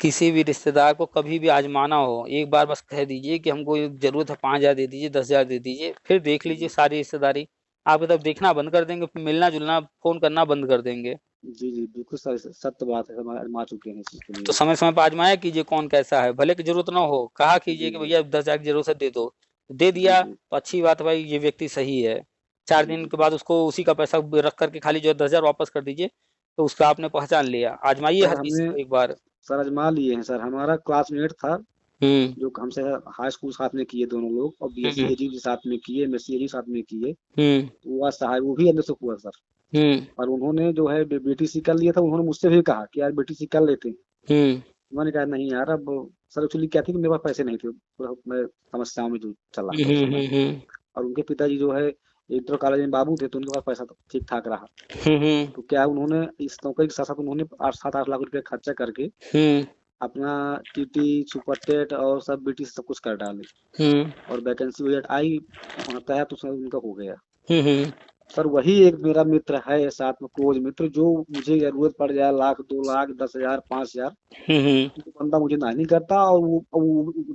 किसी भी रिश्तेदार को कभी भी आज़माना हो, एक बार बस कह दीजिए कि हमको ये ज़रूरत है 5,000 दे दीजिए, 10,000 दे दीजिए, फिर देख लीजिए जी, सारी रिश्तेदारी। आपकी तरफ देखना बंद कर देंगे, फिर मिलना-जुलना, फ़ोन करना बंद कर देंगे। जी, जी, बिल्कुल सर, सत्य बात है, हम आज़मा चुके हैं इस चीज़ को तो लिए। समय-समय पे आज़माया कीजिए कौन कैसा है, भले कि ज़रूरत ना हो, कहा कीजिए जी, कि जी। भैया 10,000 की ज़रूरत है दे दो। दे जी, दिया जी। तो अच्छी बात है भाई, ये व्यक्ति सही है। 4 जी, दिन जी। के बाद उसको उसी का पैसा रख कर के खाली जो है 10,000 वापस कर दीजिए, तो उसका आपने पहचान लिया। आज़माइए सर हर किसी हमने को एक बार। सर आज़मा लिए हैं सर, हमारा क्लासमेट था, हुँ, जो हमसे हाई स्कूल साथ में किए दोनों लोग और हुँ, बीएससी-एजी भी साथ में किए, एमएससी-एजी साथ में किए। हुँ, तो वो आज सहाय वो भी एमएससी हुआ सर। हुँ, और उन्होंने जो है बीटीसी कर लिया था, उन्होंने मुझसे भी कहा कि यार बीटीसी कर लेते हैं। हुँ, मैंने कहा नहीं यार, अब सर एक्चुअली क्या थी कि मेरे पास पैसे नहीं थे, थोड़ा मैं समस्याओं में जो चला हुँ, था उस हुँ, समय। हुँ, हुँ, और उनके पिताजी जो है एक तो कॉलेज में बाबू थे, तो उनके पास पैसा तो ठीक ठाक रहा। हुँ, हुँ, तो क्या उन्होंने इस नौकरी के साथ साथ उन्होंने 7-8 लाख रुपए खर्चा करके हुँ, अपना टीटी सुपर टेट और सब बीटीसी सब कुछ कर डाले। हुँ, और वैकेंसी वगैरह आई, वहाँ तय तो उसमें उनका हो गया। हुँ, हुँ, सर वही एक मेरा मित्र है साथ में क्लोज मित्र, जो मुझे जरूरत पड़ जाए लाख 2 लाख 10,000 5,000, हुँ, हुँ। वो बंदा मुझे ना नहीं करता और वो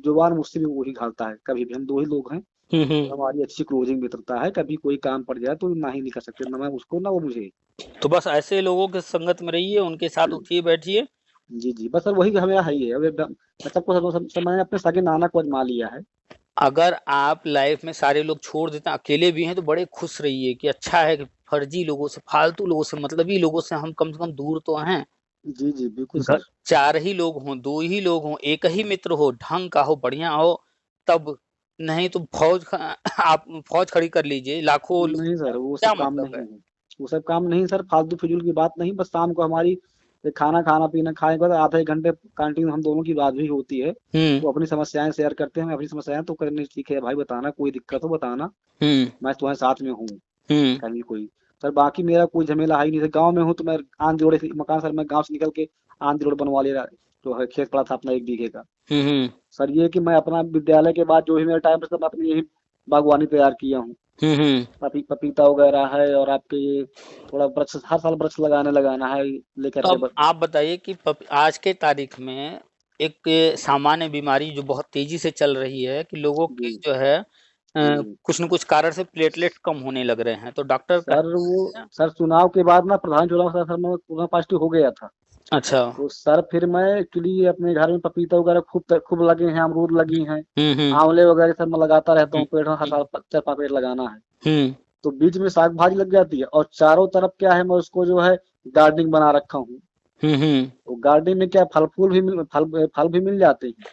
जुबान मुझसे भी वही घालता है कभी भी। हम दो ही लोग हैं हुँ, और हुँ। हमारी अच्छी क्लोजिंग मित्रता है, कभी कोई काम पड़ जाए तो ना ही नहीं कर सकते, ना मैं उसको ना वो मुझे। तो बस ऐसे लोगों के संगत में रहिए, उनके साथ उठिए बैठिए। जी, जी, बस सर वही हमें है ही है। अब एकदम मैं सबको सब मैंने अपने सगे नाना को आजमा लिया है। अगर आप लाइफ में सारे लोग छोड़ देते हैं, अकेले भी हैं तो बड़े खुश रहिए कि अच्छा है कि फर्जी लोगों से, फालतू लोगों से, मतलबी लोगों से हम कम से कम दूर तो हैं। जी, जी, बिल्कुल घ सर। 4 ही लोग हों, 2 ही लोग हों, 1 ही मित्र हो, ढंग का हो, बढ़िया हो, तब। नहीं तो फौज ख आप फौज खड़ी कर लीजिए, लाखों लोग नहीं हैं, सर, वो सब क्या काम मतलब नहीं है? है। वो सब काम नहीं सर, फालतू फिजूल की बात नहीं। बस शाम को हमारी खाना पीना खाने के बाद आधे 1 घंटे कैंटीन हम दोनों की बात भी होती है। हुँ, वो अपनी समस्याएं शेयर करते हैं, मैं अपनी समस्याएं तो करनी। ठीक है भाई, बताना कोई दिक्कत हो बताना, हुँ, मैं तुम्हारे साथ में हूँ। हुँ, कहीं कोई सर बाकी मेरा कोई झमेला है ही नहीं। सर गाँव में हूँ तो मैं आंधी रोड से मकान, सर मैं गाँव से निकल के आंधी रोड बनवा लिया, जो है खेत पड़ा था अपना 1 बीघे का। हुँ, हुँ, सर ये कि मैं अपना विद्यालय के बाद जो भी मेरा टाइम बचता मैं अपनी यही बागवानी तैयार किया हूँ। हुँ, हुँ। पपीता वगैरह है और आपके ये थोड़ा वृक्ष, हर साल वृक्ष लगाना है लेकर तो के अब आप बताइए कि आज के तारीख में एक सामान्य बीमारी जो बहुत तेजी से चल रही है कि लोगों जी, की जो है जी, जी। कुछ न कुछ कारण से प्लेटलेट कम होने लग रहे हैं, तो डॉक्टर सर वो कहते हैं। सर चुनाव के बाद ना प्रधान चुनाव सर मैं कोरोना पॉजिटिव हो गया था। अच्छा। तो सर फिर मैं एक्चुअली अपने घर में पपीता वगैरह खूब लगे हैं, अमरूद लगी हैं, हुँ, हुँ, आंवले वगैरह सर मैं लगाता रहता हुँ, हूँ, पेड़ में हर हुँ, साल 4-5 पेड़ लगाना है। हुँ, तो बीच में साग भाजी लग जाती है और चारों तरफ क्या है, मैं उसको जो है गार्डनिंग बना रखा हूँ। हुँ, हुँ, तो गार्डनिंग में क्या फल भी मिल जाते हैं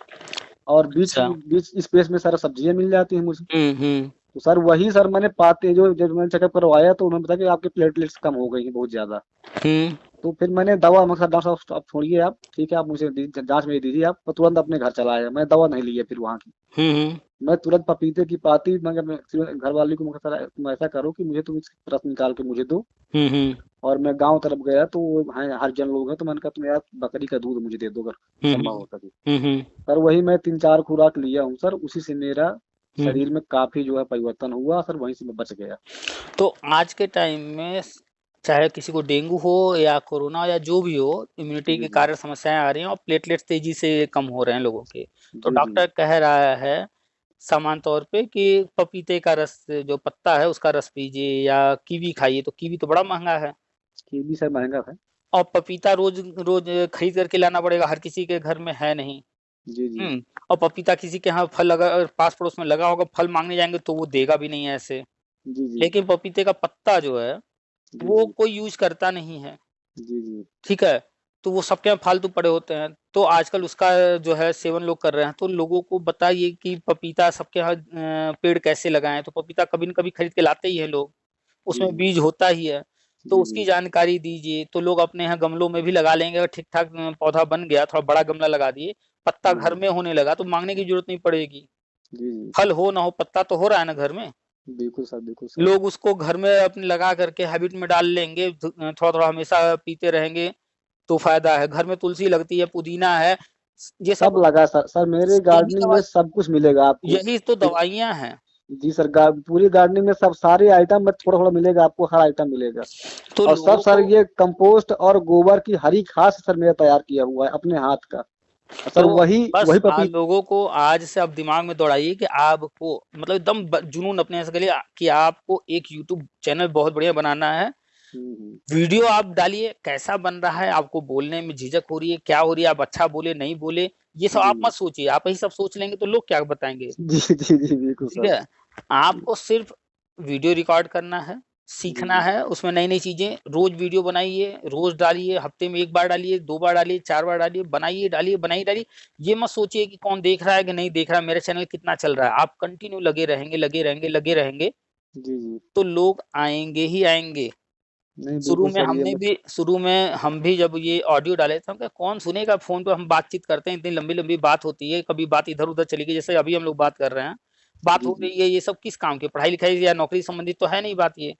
और बीच अच्छा। बीच स्पेस में सारा सब्जियां मिल जाती हैं मुझे। हुँ, हुँ, तो सर वही सर मैंने पाते जो जब मैंने चेकअप करवाया तो उन्होंने बताया कि आपके प्लेटलेट्स कम हो गई हैं बहुत ज्यादा। हुँ, तो फिर मैंने दवा, मैं कहा डॉक्टर साहब आप छोड़िए, आप ठीक है, आप मुझे जांच में दीजिए, आप मैं तुरंत अपने घर चला आया, मैं दवा नहीं ली है फिर वहाँ की। हुँ, हुँ, मैं तुरंत पपीते की पाती, मैं घर वाली को मैं कहा, तुम ऐसा करो कि मुझे तुम इसकी रस निकाल के मुझे दो। हुँ, हुँ, और मैं गांव तरफ गया तो वो हैं हरिजन लोग हैं, तो मैंने कहा तुम यार बकरी का दूध मुझे दे दो अगर हुँ, संभव हुँ, हो सके। हुँ, हुँ, सर वही मैं 3-4 खुराक लिया हूँ सर, उसी से मेरा हुँ। शरीर में काफी जो है परिवर्तन हुआ सर, वहीं से मैं बच गया। तो आज के टाइम में चाहे किसी को डेंगू हो या कोरोना या जो भी हो, इम्यूनिटी जी के जी कारण समस्याएं आ रही हैं और प्लेटलेट्स तेजी से कम हो रहे हैं लोगों के। तो जी जी। डॉक्टर कह रहा है सामान्य तौर पे कि पपीते का रस, जो पत्ता है उसका रस पीजिए या कीवी खाइए। तो कीवी तो बड़ा महंगा है कीवी सर महंगा है। और पपीता रोज रोज खरीद करके लाना पड़ेगा, हर किसी के घर में है नहीं। जी जी और पपीता किसी के यहाँ फल लगा, पास पड़ोस में लगा होगा, फल मांगने जाएंगे तो वो देगा भी नहीं ऐसे। जी जी लेकिन पपीते का पत्ता जो है जी वो जी कोई यूज करता नहीं है, जी जी ठीक है। तो वो सबके यहाँ फालतू पड़े होते हैं, तो आजकल उसका जो है सेवन लोग कर रहे हैं। तो लोगों को बताइए कि पपीता सबके यहाँ पेड़ कैसे लगाएं। तो पपीता कभी न कभी खरीद के लाते ही हैं लोग, जी उसमें जी बीज होता ही है। तो जी उसकी जी जानकारी दीजिए, तो लोग अपने यहाँ गमलों में भी लगा लेंगे। अगर ठीक ठाक पौधा बन गया, थोड़ा बड़ा गमला लगा दिए, पत्ता घर जी में होने लगा तो मांगने की जरूरत नहीं पड़ेगी। जी जी। फल हो ना हो, पत्ता तो हो रहा है ना घर में। बिल्कुल सर, बिल्कुल सर। लोग उसको घर में अपने लगा करके हैबिट में डाल लेंगे, थोड़ा थोड़ा हमेशा पीते रहेंगे तो फायदा है। घर में तुलसी लगती है, पुदीना है, ये सब सब लगा सर, सर मेरे यही गार्डनिंग दवा, में सब कुछ मिलेगा आपको। यही तो दवाइयाँ हैं। जी सर, पूरी गार्डनिंग में सब सारे आइटम में थोड़ा थोड़ा मिलेगा आपको, हर आइटम मिलेगा। तो और सब लोगों सर को ये कंपोस्ट और गोबर की हरी खाद से सर मेरा तैयार किया हुआ है अपने हाथ का। और सर तो वही बस वही पपी। लोगों को आज से अब दिमाग में दौड़ाइए कि आपको मतलब एकदम जुनून अपने से करिए कि आपको एक यूट्यूब चैनल बहुत बढ़िया बनाना है। हम्म। वीडियो आप डालिए, कैसा बन रहा है, आपको बोलने में झिझक हो रही है, क्या हो रही है, आप अच्छा बोले नहीं बोले, ये सब जी आप मत सोचिए। आप ही सब सोच लेंगे तो लोग क्या बताएंगे। जी जी जी बिल्कुल ठीक सर। है, आपको सिर्फ वीडियो रिकॉर्ड करना है, जी सीखना जी है, उसमें नई नई चीजें रोज वीडियो बनाइए, रोज डालिए, हफ्ते में 1 बार डालिए, 2 बार डालिए, 4 बार डालिए, बनाइए डालिए बनाइए डालिए। ये मत सोचिए कि कौन देख रहा है कि नहीं देख रहा है, मेरा चैनल कितना चल रहा है। आप कंटिन्यू लगे रहेंगे लगे रहेंगे लगे रहेंगे जी जी। तो लोग आएंगे ही आएंगे। नहीं बिल्कुल सर, ये मत। शुरू में हम भी जब ये ऑडियो डाले थे, हम कहा कौन सुनेगा, फोन पे हम बातचीत करते हैं, इतनी लंबी लंबी बात होती है, कभी बात इधर उधर चली गई, जैसे अभी हम लोग बात कर रहे हैं, बात जी हो जी। रही है, ये सब किस काम की, पढ़ाई लिखाई या नौकरी संबंधित तो है नहीं बात ये।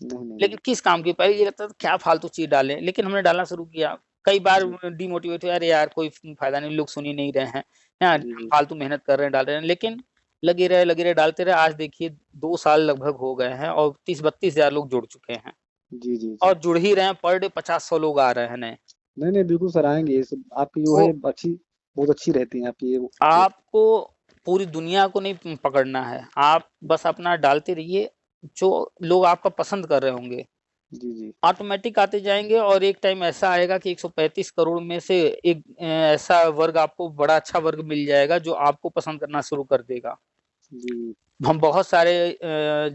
नहीं नहीं नहीं। लेकिन किस काम की, पहले ये लगता था क्या फालतू चीज डालें, लेकिन हमने डालना शुरू किया। कई बार जी डिमोटिवेट हुआ, अरे यार कोई फायदा नहीं, लोग सुन ही नहीं रहे हैं, हाँ, जी जी फालतू मेहनत कर रहे हैं, डाल रहे हैं। लेकिन लगे रहे डालते रहे, आज देखिए 2 साल लगभग हो गए हैं और 30-32 हजार लोग जुड़ चुके हैं। जी जी जी। और जुड़ ही रहे हैं, पर डे 50-100 लोग आ रहे हैं नए। नहीं नहीं बिल्कुल सर, आएंगे ये सब आपकी जो तो है अच्छी, बहुत अच्छी रहती हैं आपकी ये। आपको पूरी दुनिया को नहीं पकड़ना है, आप बस अपना डालते रहिए, जो लोग आपका पसंद कर रहे होंगे जी जी ऑटोमेटिक आते जाएंगे। और एक टाइम ऐसा आएगा कि 135 करोड़ में से एक ऐसा वर्ग, आपको बड़ा अच्छा वर्ग मिल जाएगा जो आपको पसंद करना शुरू कर देगा। जी हम बहुत सारे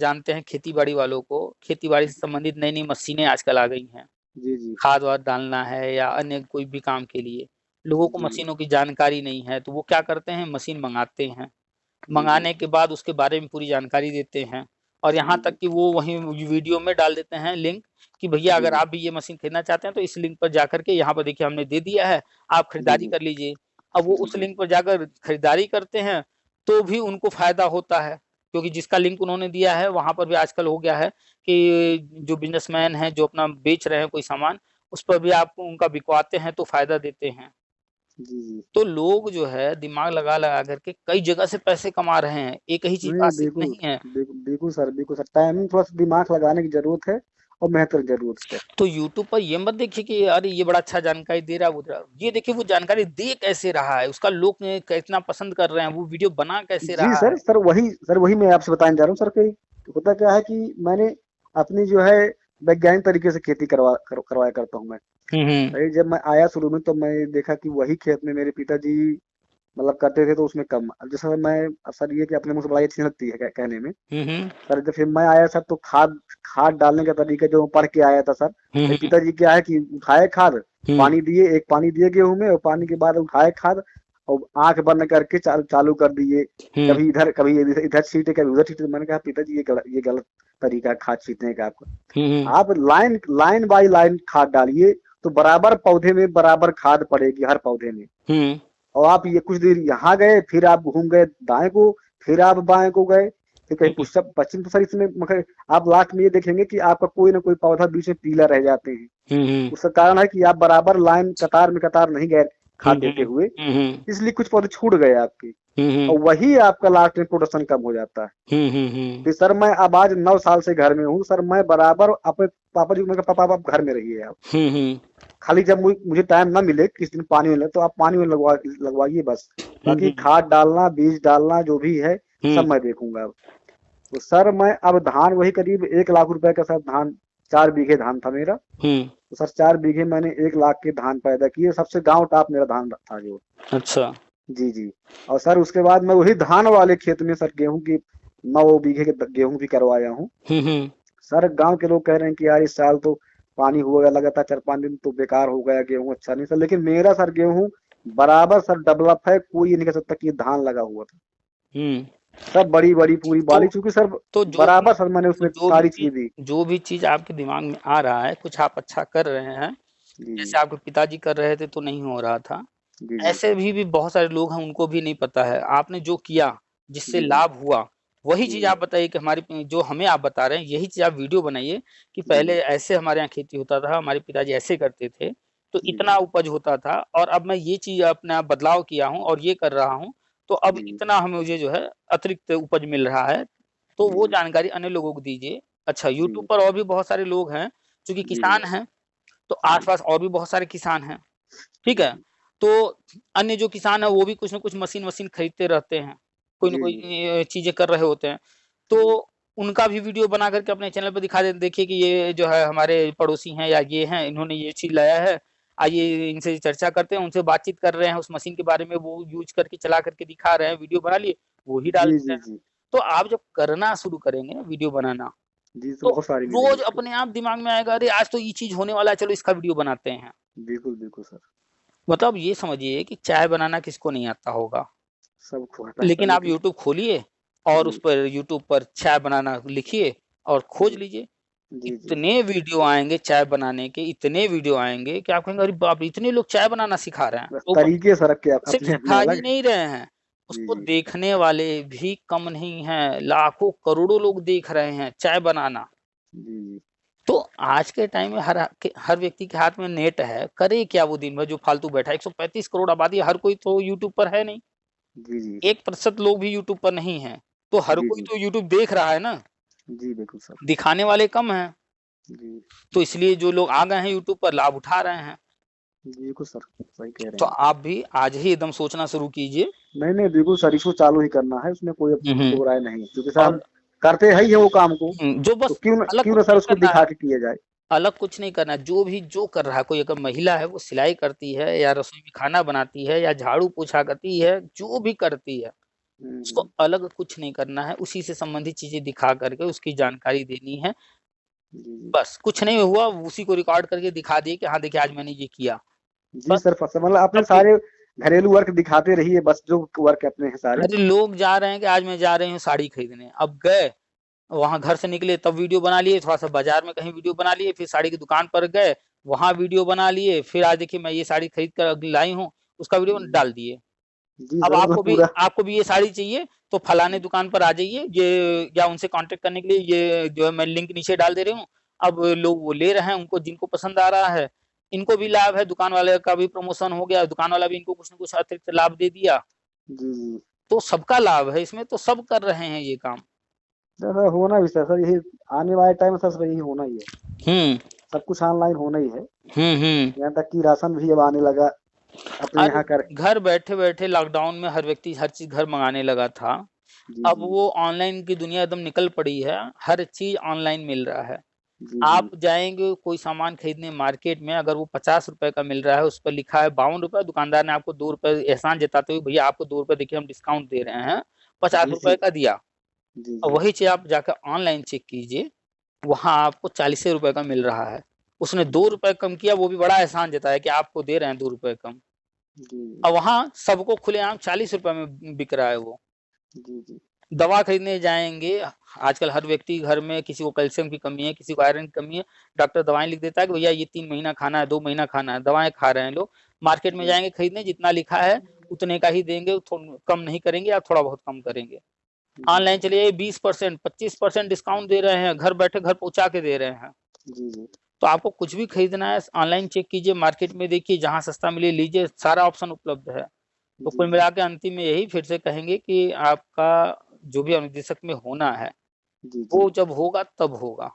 जानते हैं खेती बाड़ी वालों को, खेती बाड़ी से संबंधित नई नई मशीनें आजकल आ गई हैं, जी जी खाद वाद डालना है या अन्य कोई भी काम के लिए। लोगों को जी मशीनों की जानकारी नहीं है, तो वो क्या करते हैं, मशीन मंगाते हैं, जी जी मंगाने के बाद उसके बारे में पूरी जानकारी देते हैं। और जी यहाँ तक जी कि वो वहीं वीडियो में डाल देते हैं लिंक कि भैया जी अगर जी आप भी ये मशीन खरीदना चाहते हैं तो इस लिंक पर जाकर के यहाँ पर देखिए हमने दे दिया है, आप जी खरीदारी जी कर लीजिए। अब वो जी उस जी लिंक पर जाकर खरीदारी करते हैं तो भी उनको फायदा होता है, क्योंकि जिसका लिंक उन्होंने दिया है वहां पर भी आजकल हो गया है कि जो बिजनेसमैन है जो अपना बेच रहे हैं कोई सामान, उस पर भी आप उनका बिकवाते हैं तो फायदा देते हैं। जी जी। तो लोग जो है दिमाग लगा लगा करके कई जगह से पैसे कमा रहे हैं, एक ही चीज नहीं बात सिर्फ बिल्कुल, नहीं है। बिल्कुल सर, बिल्कुल सर, टाइमिंग थोड़ा सा दिमाग लगाने की जरूरत है और मेहनत की जरूरत है। तो यूट्यूब पर ये मत देखिए कि अरे ये बड़ा अच्छा जानकारी दे रहा है, वो दे रहा है। ये देखिए वो जानकारी दे कैसे रहा है, उसका लोग कितना पसंद कर रहे हैं, वो वीडियो बना कैसे जी रहा सर, है। सर वही मैं आपसे बताने जा रहा हूँ सर कि होता क्या है कि मैंने अपनी जो है वैज्ञानिक तरीके से खेती करवाया करता हूँ मैं। हम्म अरे जब मैं आया शुरू में तो मैं देखा कि वही खेत में मेरे पिताजी मतलब करते थे तो उसमें कम। अब जैसे मैं, अब सर ये कि अपने मुंह से बड़ा अच्छी लगती है कहने में। हम्म सर जब फिर मैं आया सर तो खाद खाद डालने का तरीका जो पढ़ के आया था सर। मेरे हम्म पिताजी क्या है कि उठाए खाद, हम्म पानी दिए, एक पानी दिए गेहूं में, और पानी के बाद उठाए खाद और आंख बंद करके चालू कर दिए। हम्म कभी इधर छींटे, कभी उधर छींटे। तो मैंने कहा पिताजी ये गलत तरीका है खाद छींटने का आपका। हम्म आप लाइन लाइन बाई लाइन खाद डालिए तो बराबर पौधे में बराबर खाद पड़ेगी हर पौधे में। हम्म और आप ये कुछ देर यहाँ गए, फिर आप घूम गए दाएं को, फिर आप बाएं को गए, फिर कहीं हम्म पुष्प पश्चिम। तो सर इसमें मगर आप लास्ट में ये देखेंगे कि आपका कोई ना कोई पौधा बीच में पीला रह जाते हैं। हम्म उसका कारण है कि आप बराबर लाइन कतार में कतार नहीं गए। खाद देते हुए, इसलिए कुछ पौधे छूट गए आपके, और वही आपका लास्ट में प्रोडक्शन कम हो जाता है। कि सर मैं अब आज 9 साल से घर में हूँ सर, मैं बराबर अपने पापा जी को, मैं कहा, पापा आप घर में रहिए आप, खाली जब मुझे टाइम ना मिले, किस दिन पानी मिले तो आप पानी में लगवाइए बस, बाकी खाद डालना, बीज डालना जो भी है सब मैं देखूंगा। तो सर मैं अब धान वही करीब 1 लाख रुपए का सर धान, 4 बीघे धान था मेरा। तो सर 4 बीघे मैंने 1 लाख के धान पैदा किए, सबसे गांव टॉप मेरा धान था जो। अच्छा। जी जी। और सर उसके बाद मैं वही धान वाले खेत में सर गेहूं की 9 बीघे के गेहूं भी करवाया हूँ। सर गांव के लोग कह रहे हैं कि यार इस साल तो पानी हुआ लगातार 4-5 दिन तो बेकार हो गया, गेहूं अच्छा नहीं सर, लेकिन मेरा सर गेहूं बराबर सर डेवलप है, कोई ये नहीं कह सकता कि ये धान लगा हुआ था। सब बड़ी बड़ी पूरी बाली, चूंकि सर तो बराबर सर मैंने उसमें सारी चीज दी। जो भी चीज आपके दिमाग में आ रहा है, कुछ आप अच्छा कर रहे हैं, जैसे आपके पिताजी कर रहे थे तो नहीं हो रहा था, ऐसे भी बहुत सारे लोग हैं उनको भी नहीं पता है। आपने जो किया जिससे लाभ हुआ वही चीज आप बताइए कि हमारी जो हमें आप बता रहे हैं यही चीज आप वीडियो बनाइए कि पहले ऐसे हमारे यहाँ खेती होता था, हमारे पिताजी ऐसे करते थे तो इतना उपज होता था, और अब मैं ये चीज अपना बदलाव किया हूँ और ये कर रहा हूँ तो अब इतना हमें मुझे जो है अतिरिक्त उपज मिल रहा है। तो वो जानकारी अन्य लोगों को दीजिए। अच्छा, यूट्यूब पर और भी बहुत सारे लोग हैं जो कि किसान हैं, तो आसपास और भी बहुत सारे किसान हैं, ठीक है। तो अन्य जो किसान है वो भी कुछ ना कुछ मशीन खरीदते रहते हैं, कोई ना कोई चीजें कर रहे होते हैं, तो उनका भी वीडियो बना करके अपने चैनल पर दिखा दे, देखिए कि ये जो है हमारे पड़ोसी हैं या ये हैं, इन्होंने ये चीज लाया है, आइए इनसे चर्चा करते हैं, उनसे बातचीत कर रहे हैं उस मशीन के बारे में, वो यूज करके चला करके दिखा रहे हैं, वीडियो बना लिए वो ही डाल देते हैं। तो आप जब करना शुरू करेंगे ना वीडियो बनाना, तो बहुत सारी रोज अपने आप दिमाग में आएगा, अरे आज तो ये चीज होने वाला है, चलो इसका वीडियो बनाते हैं। बिल्कुल बिल्कुल सर। मतलब ये समझिए कि चाय बनाना किसको नहीं आता होगा, सबको आता है, लेकिन आप यूट्यूब खोलिए और उस पर यूट्यूब पर चाय बनाना लिखिए और खोज लीजिए, इतने वीडियो आएंगे चाय बनाने के, इतने वीडियो आएंगे कि आप कहेंगे अरे बाप रे, इतने लोग चाय बनाना सिखा रहे हैं। तो तरीके सर के सिर्फ सिखा ही नहीं रहे हैं, उसको देखने वाले भी कम नहीं हैं, लाखों करोड़ों लोग देख रहे हैं चाय बनाना। तो आज के टाइम में हर व्यक्ति के हाथ में नेट है, करे क्या वो दिन भर जो फालतू बैठा है। 135 करोड़ आबादी, हर कोई तो यूट्यूब पर है नहीं, 1% लोग भी यूट्यूब पर नहीं है, तो हर कोई तो यूट्यूब देख रहा है ना। जी बिल्कुल सर। दिखाने वाले कम हैं, तो इसलिए जो लोग आ गए हैं यूट्यूब पर लाभ उठा रहे हैं। बिल्कुल सर, सही कह रहे हैं। तो आप भी आज ही एकदम सोचना शुरू कीजिए। नहीं बिल्कुल सर, इसको चालू ही करना है, उसमें कोई दो राय नहीं है, क्योंकि सर हम करते है वो काम को, जो बस तो क्यों ना सर उसको दिखा के किया जाए। अलग कुछ नहीं करना, जो कर रहा है, कोई अगर महिला है वो सिलाई करती है या रसोई में खाना बनाती है या झाड़ू पोछा करती है, जो भी करती है उसको अलग कुछ नहीं करना है, उसी से संबंधित चीजें दिखा करके उसकी जानकारी देनी है। बस कुछ नहीं हुआ उसी को रिकॉर्ड करके दिखा दिए कि हाँ देखिए आज मैंने ये किया। जी सर, मतलब अपने सारे घरेलू वर्क दिखाते रहिए, बस जो वर्क अपने हैं सारे। अरे लोग जा रहे हैं कि आज मैं जा रही हूँ साड़ी खरीदने, अब गए वहां घर से निकले तब वीडियो बना लिए, थोड़ा सा बाजार में कहीं वीडियो बना लिए, फिर साड़ी की दुकान पर गए वहां वीडियो बना लिए, फिर आज देखिए मैं ये साड़ी खरीद कर लाई हूँ उसका वीडियो डाल दिए। अब आपको भी ये साड़ी चाहिए तो फलाने दुकान पर आ जाइए, ये या उनसे कांटेक्ट करने के लिए ये जो है मैं लिंक नीचे डाल दे रही हूँ। अब लोग वो ले रहे हैं, उनको जिनको पसंद आ रहा है, इनको भी लाभ है, दुकान वाले का भी प्रमोशन हो गया, दुकान वाला भी इनको कुछ ना कुछ अतिरिक्त लाभ दे दिया। तो सबका लाभ है इसमें, तो सब कर रहे हैं ये काम। सर होना भी सर यही आने वाले टाइम में सर यही होना ही है। सब कुछ ऑनलाइन होना ही है। यहाँ तक कि राशन भी अब आने लगा अपने यहाँ कर। घर बैठे बैठे लॉकडाउन में हर व्यक्ति हर चीज घर मंगाने लगा था, अब वो ऑनलाइन की दुनिया एकदम निकल पड़ी है, हर चीज ऑनलाइन मिल रहा है। आप जाएंगे कोई सामान खरीदने मार्केट में, अगर वो 50 रुपए का मिल रहा है, उस पर लिखा है 52 रुपए, दुकानदार ने आपको 2 रुपए एहसान जताते हुए भैया आपको 2 रुपए देखिए हम डिस्काउंट दे रहे हैं, 50 रुपए का दिया। और वही चीज आप जाकर ऑनलाइन चेक कीजिए, वहां आपको 40 रुपए का मिल रहा है, उसने 2 रुपए कम किया, वो भी बड़ा एहसान जताया कि आपको दे रहे हैं 2 रुपए कम। और वहां सबको खुलेआम 40 रुपए में बिक रहा है वो। दवा खरीदने जाएंगे, आजकल हर व्यक्ति घर में, किसी को कैल्शियम की कमी है, किसी को आयरन की कमी है, डॉक्टर दवाएं लिख देता है कि भैया ये 3 महीना खाना है, 2 महीना खाना है, दवाएं खा रहे हैं लोग। मार्केट में जाएंगे खरीदने, जितना लिखा है उतने का ही देंगे, कम नहीं करेंगे या थोड़ा बहुत कम करेंगे। ऑनलाइन चलिए 20% 25% डिस्काउंट दे रहे हैं, घर बैठे घर पहुंचा के दे रहे हैं। तो आपको कुछ भी खरीदना है ऑनलाइन चेक कीजिए, मार्केट में देखिए, जहाँ सस्ता मिले लीजिए, सारा ऑप्शन उपलब्ध है। तो जी कुल जी मिला के अंतिम में यही फिर से कहेंगे कि आपका जो भी अनुदेशक में होना है जी जी। वो जब होगा तब होगा।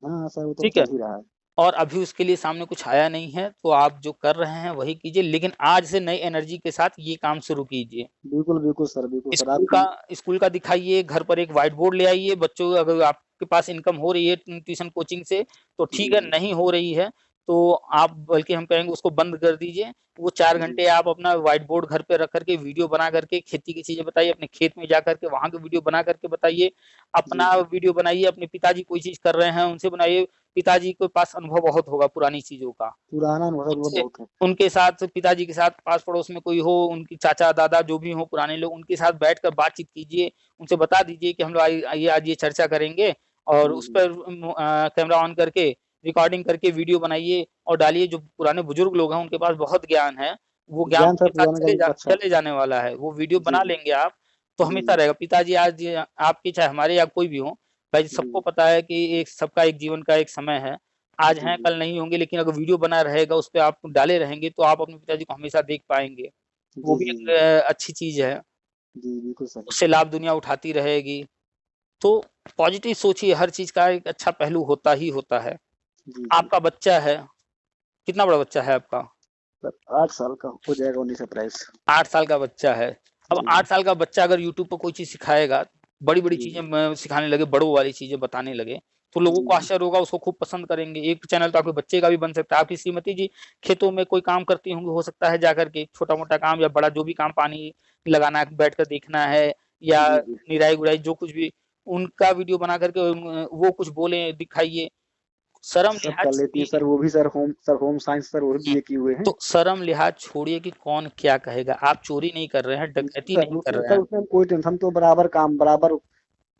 हाँ सर, वो तो ठीक है। चल ही रहा है। और अभी उसके लिए सामने कुछ आया नहीं है, तो आप जो कर रहे हैं वही कीजिए, लेकिन आज से नई एनर्जी के साथ ये काम शुरू कीजिए। बिल्कुल बिल्कुल सर स्कूल का आपकी। स्कूल का दिखाइए, घर पर एक व्हाइट बोर्ड ले आइए, बच्चों अगर आपके पास इनकम हो रही है ट्यूशन कोचिंग से तो ठीक जी है, जी नहीं हो रही है तो आप, बल्कि हम कहेंगे उसको बंद कर दीजिए। वो 4 जी घंटे आप अपना व्हाइट बोर्ड घर पे रख करके वीडियो बना करके खेती की चीजें बताइए, अपने खेत में जा करके वहां की वीडियो बना करके बताइए, जी अपना जी। वीडियो बनाइए, अपने पिताजी कोई चीज कर रहे हैं उनसे बनाइए, पिताजी के पास अनुभव बहुत होगा पुरानी चीजों का, पुराना अनुभव वो उनसे, बहुत है। उनके साथ, पिताजी के साथ पास पड़ोस में कोई हो, उनकी चाचा दादा जो भी हो पुराने लोग, उनके साथ बैठकर बातचीत कीजिए, उनसे बता दीजिए कि हम लोग आइए आज ये चर्चा करेंगे, और जी उस जी। पर कैमरा ऑन करके रिकॉर्डिंग करके वीडियो बनाइए और डालिए। जो पुराने बुजुर्ग लोग हैं उनके पास बहुत ज्ञान है, वो ज्ञान ज्ञान सर उनके साथ पुराने का भी अच्छा। चले जाने वाला है, वो वीडियो जी बना जी लेंगे आप, तो जी हमेशा जी रहेगा। पिताजी आज आपके चाहे हमारे या कोई भी हो, भाई जी सबको जी पता है कि एक सबका एक जीवन का एक समय है, आज जी हैं जी कल नहीं होंगे, लेकिन अगर वीडियो बना रहेगा उस पे आप डाले रहेंगे तो आप अपने पिताजी को हमेशा देख पाएंगे। वो जी भी जी एक जी अच्छी चीज है, जी बिल्कुल सही। उससे लाभ दुनिया उठाती रहेगी। तो पॉजिटिव सोचिए, हर चीज का एक अच्छा पहलू होता ही होता है। जी जी। आपका बच्चा है, कितना बड़ा बच्चा है आपका? सर 8 साल का हो जाएगा 19 अप्रैल से। 8 साल का बच्चा है। अब जी जी 8 साल का बच्चा अगर यूट्यूब पर कोई चीज सिखाएगा, बड़ी बड़ी जी चीजें जी सिखाने लगे, बड़ों वाली चीजें बताने लगे, तो लोगों जी को जी आश्चर्य होगा, उसको खूब पसंद करेंगे। एक चैनल तो आपके बच्चे का भी बन सकता है। आपकी श्रीमती जी खेतों में कोई काम करती होंगी, हो सकता है जाकर के छोटा मोटा काम या बड़ा जो भी काम, पानी लगाना है बैठ कर देखना है, या जी जी। निराई गुड़ाई जो कुछ भी, उनका वीडियो बना करके वो कुछ बोले दिखाइए। शर्म सब लिहाज कर लेती हैं छोड़िए। सर, वो भी सर होम साइंस सर वो भी हम्म, बीए किए हुए हैं। तो शर्म लिहाज छोड़िए कि कौन क्या कहेगा। आप चोरी नहीं कर रहे हैं, डकैती सर नहीं कर उसमें रहे सर हैं, उसमें हम कोई टेंशन, हम तो बराबर काम बराबर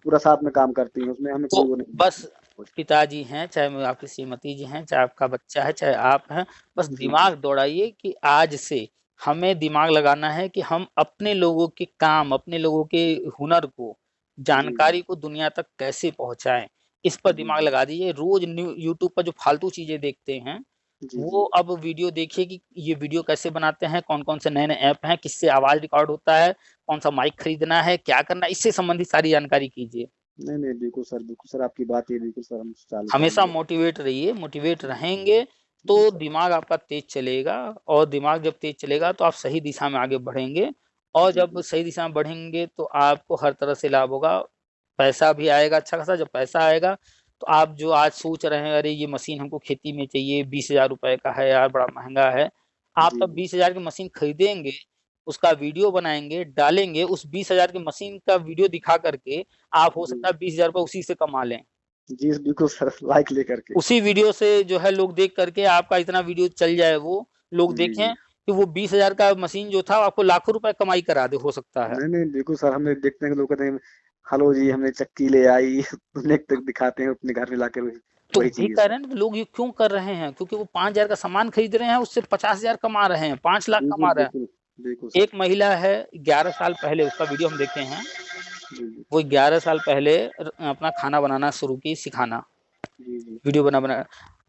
पूरा साथ में काम करती हैं, उसमें हमें तो कोई वो नहीं बस है। पिताजी हैं, चाहे वो आपकी श्रीमती जी हैं, चाहे आपका बच्चा है, चाहे आप हैं, बस जी जी दिमाग दौड़ाइए कि आज से हमें दिमाग लगाना है कि हम अपने लोगों के काम, अपने लोगों के हुनर को, जी जी जानकारी को दुनिया तक कैसे पहुंचाएं। इस पर जी दिमाग जी लगा दीजिए। रोज यूट्यूब पर जो फालतू चीजें देखते हैं, जी वो जी अब वीडियो देखिए कि ये वीडियो कैसे बनाते हैं, कौन कौन से नए नए ऐप हैं, किससे आवाज रिकॉर्ड होता है, कौन सा माइक खरीदना है, क्या करना है, इससे संबंधित सारी जानकारी कीजिए। नहीं नहीं बिल्कुल सर आपकी बात ये बिल्कुल सर हम चालू हमेशा करेंगे। मोटिवेट रहिए, मोटिवेट जी रहेंगे तो जी सर। दिमाग आपका तेज चलेगा, और दिमाग जब तेज चलेगा तो आप सही दिशा में आगे बढ़ेंगे, और जी जब जी सही दिशा में बढ़ेंगे तो आपको हर तरह से लाभ होगा। पैसा भी आएगा अच्छा खासा। जब पैसा आएगा तो आप जो आज सोच रहे हैं, अरे ये मशीन हमको खेती में चाहिए, 20,000 रुपए का है यार, बड़ा महंगा है, आप जी तब जी 20,000 की मशीन खरीदेंगे, उसका वीडियो बनाएंगे, डालेंगे, उस 20,000 की मशीन का वीडियो दिखा करके आप हो जी सकता है 20,000 रुपये उसी से कमा लें। जी बिल्कुल सर लाइक लेकर के। उसी वीडियो से जो है लोग देख करके, आपका इतना वीडियो चल जाए, वो लोग जी जी। देखें कि वो 20,000 का मशीन जो था आपको लाखों रुपए कमाई करा दे, हो सकता है। नहीं नहीं बिल्कुल सर, हमने देखते हैं कि लोग कहते हैं हेलो जी हमने चक्की ले आई उन्हें तक दिखाते हैं अपने घर में लाकर वही तो वही वही चीज है कह सर। रहे हैं ना, लोग ये क्यों कर रहे हैं, क्योंकि वो 5,000 का सामान खरीद रहे हैं, उससे 50,000 कमा रहे हैं, 5 लाख कमा बिल्कुल रहे हैं। बिल्कुल बिल्कुल एक सर। महिला है, 11 साल पहले उसका वीडियो हम देखे हैं, जी जी वो 11 साल पहले अपना खाना बनाना शुरू की, सिखाना, जी जी वीडियो बना बना।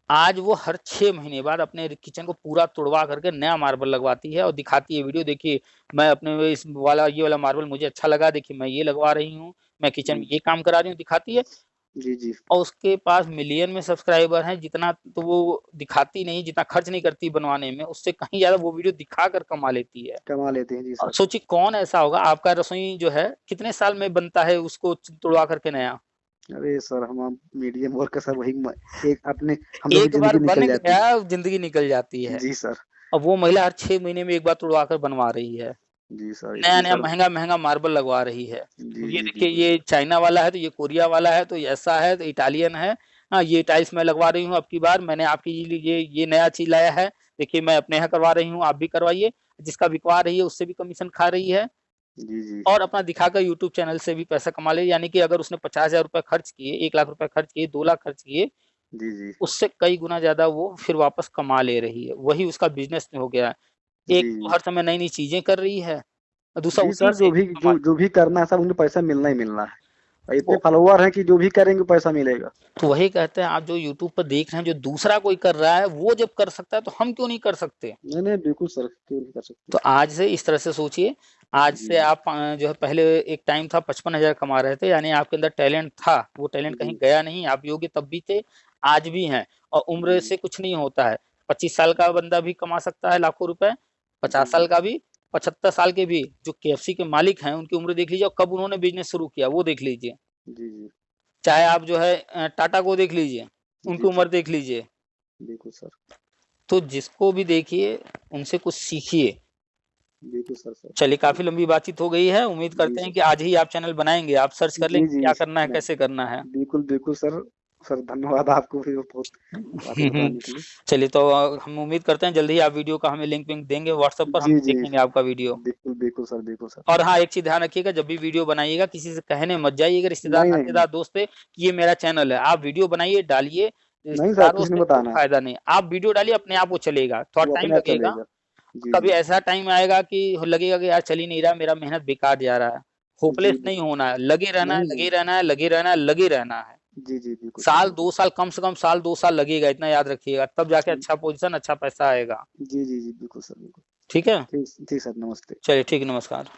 आज वो हर 6 महीने बाद अपने किचन को पूरा तोड़वा करके नया मार्बल लगवाती है और दिखाती है, वीडियो देखिए, मैं अपने इस वाला, ये वाला मार्बल मुझे अच्छा लगा, देखिए मैं ये लगवा रही हूँ, मैं किचन जी में ये काम करा रही हूँ, दिखाती है। जी जी और उसके पास मिलियन में सब्सक्राइबर हैं, जितना तो वो दिखाती नहीं, जितना खर्च नहीं करती बनवाने में, उससे कहीं ज्यादा वो वीडियो दिखा कर कमा लेती है। कमा लेते हैं जी और सर। सोचिए कौन ऐसा होगा, आपका रसोई जो है कितने साल में बनता है उसको तोड़वा करके नया? अरे सर हम मीडियम वर्क का सर वही एक अपने हम लोग की एक बार जिंदगी बन निकल जाती गया जिंदगी निकल जाती है। है। जी सर। अब वो महिला हर 6 महीने में एक बार तुड़वा कर बनवा रही है, जी सर नया इसलिए नया सर। महंगा महंगा मार्बल लगवा रही है। जी तो ये जी देखिए, बिल्कुल ये सर। चाइना वाला है, तो ये कोरिया वाला है, तो ये ऐसा है, तो इटालियन है। हाँ, ये टाइल्स मैं लगवा रही हूँ, अब की बार मैंने आपके लिए ये नया चीज लाया है, देखिए मैं अपने यहाँ करवा रही हूँ, आप भी करवाइए। जिसका बिकवा रही है उससे भी कमीशन खा रही है, जी जी और अपना दिखाकर यूट्यूब चैनल से भी पैसा कमा ले। यानी कि अगर उसने 50,000 रुपये खर्च किए, 1 लाख रुपए खर्च किए, 2 लाख खर्च किए, जी जी उससे कई गुना ज्यादा वो फिर वापस कमा ले रही है। वही उसका बिजनेस में हो गया। एक जी तो जी हर समय नई नई चीजें कर रही है, और दूसरा जी उसी सर से कमा। जो भी करना है सब उन्हें पैसा मिलना ही मिलना है। इतने वो फॉलोवर हैं कि जो भी करेंगे पैसा मिलेगा। तो वही कहते हैं, आप जो यूट्यूब पर देख रहे हैं, जो दूसरा कोई कर रहा है वो जब कर सकता है तो हम क्यों नहीं कर सकते? नहीं नहीं बिल्कुल सर, क्यों नहीं कर सकते। तो आज से इस तरह से सोचिए, आज जी से जी आप जो है, पहले एक टाइम था 55,000 कमा रहे थे, यानी आपके अंदर टैलेंट था, वो टैलेंट कहीं जी गया नहीं, आप योग्य तब भी थे, आज भी हैं। और जी उम्र जी से कुछ नहीं होता है, 25 साल का बंदा भी कमा सकता है लाखों रुपए, जी 50 साल जी का भी, 75 साल के भी। जो केएफसी के मालिक हैं उनकी उम्र देख लीजिए और कब उन्होंने बिजनेस शुरू किया वो देख लीजिए। जी जी चाहे आप जो है टाटा को देख लीजिए, उनकी जी जी उम्र देख लीजिए। बिल्कुल सर। तो जिसको भी देखिए उनसे कुछ सीखिए। बिल्कुल सर सर। चलिए, काफी लंबी बातचीत हो गई है, उम्मीद जी करते हैं सर। कि आज ही आप चैनल बनाएंगे, आप सर्च कर जी लेंगे जी क्या करना है, मैं कैसे करना है। बिल्कुल बिल्कुल सर। सर धन्यवाद आपको भी बहुत बातें बताने के लिए। चलिए, तो हम उम्मीद करते हैं जल्दी ही आप वीडियो का हमें लिंक विंक देंगे व्हाट्सएप पर, हम जी जी देखेंगे आपका वीडियो। बिल्कुल बिल्कुल सर, बिल्कुल सर। और हाँ, एक चीज ध्यान रखिएगा, जब भी वीडियो बनाइएगा किसी से कहने मत जाइएगा, रिश्तेदार नहीं नहीं नहीं नातेदार दोस्त है कि ये मेरा चैनल है, आप वीडियो बनाइए डालिए, नहीं सर, रिश्तेदारों किसी ने से कोई बताना है। फायदा नहीं, आप वीडियो डालिए, अपने आप वो चलेगा, थोड़ा वो टाइम अपने आप लगेगा। चलेगा। जी कभी जी ऐसा टाइम आएगा कि लगेगा कि यार चल ही नहीं रहा, मेरा मेहनत बेकार जा रहा है। जी होपलेस नहीं होना है, लगे रहना है, नहीं नहीं लगे रहना है, लगे रहना है, लगे रहना है। जी जी बिल्कुल सर, साल बिल्कुल। 2 साल, कम से कम साल 2 साल लगेगा, इतना याद रखिएगा, तब जाके अच्छा पोजीशन, अच्छा पैसा आएगा। जी जी जी बिल्कुल सर, बिल्कुल। ठीक है, ठीक ठीक सर, नमस्ते। चलिए ठीक है, नमस्कार।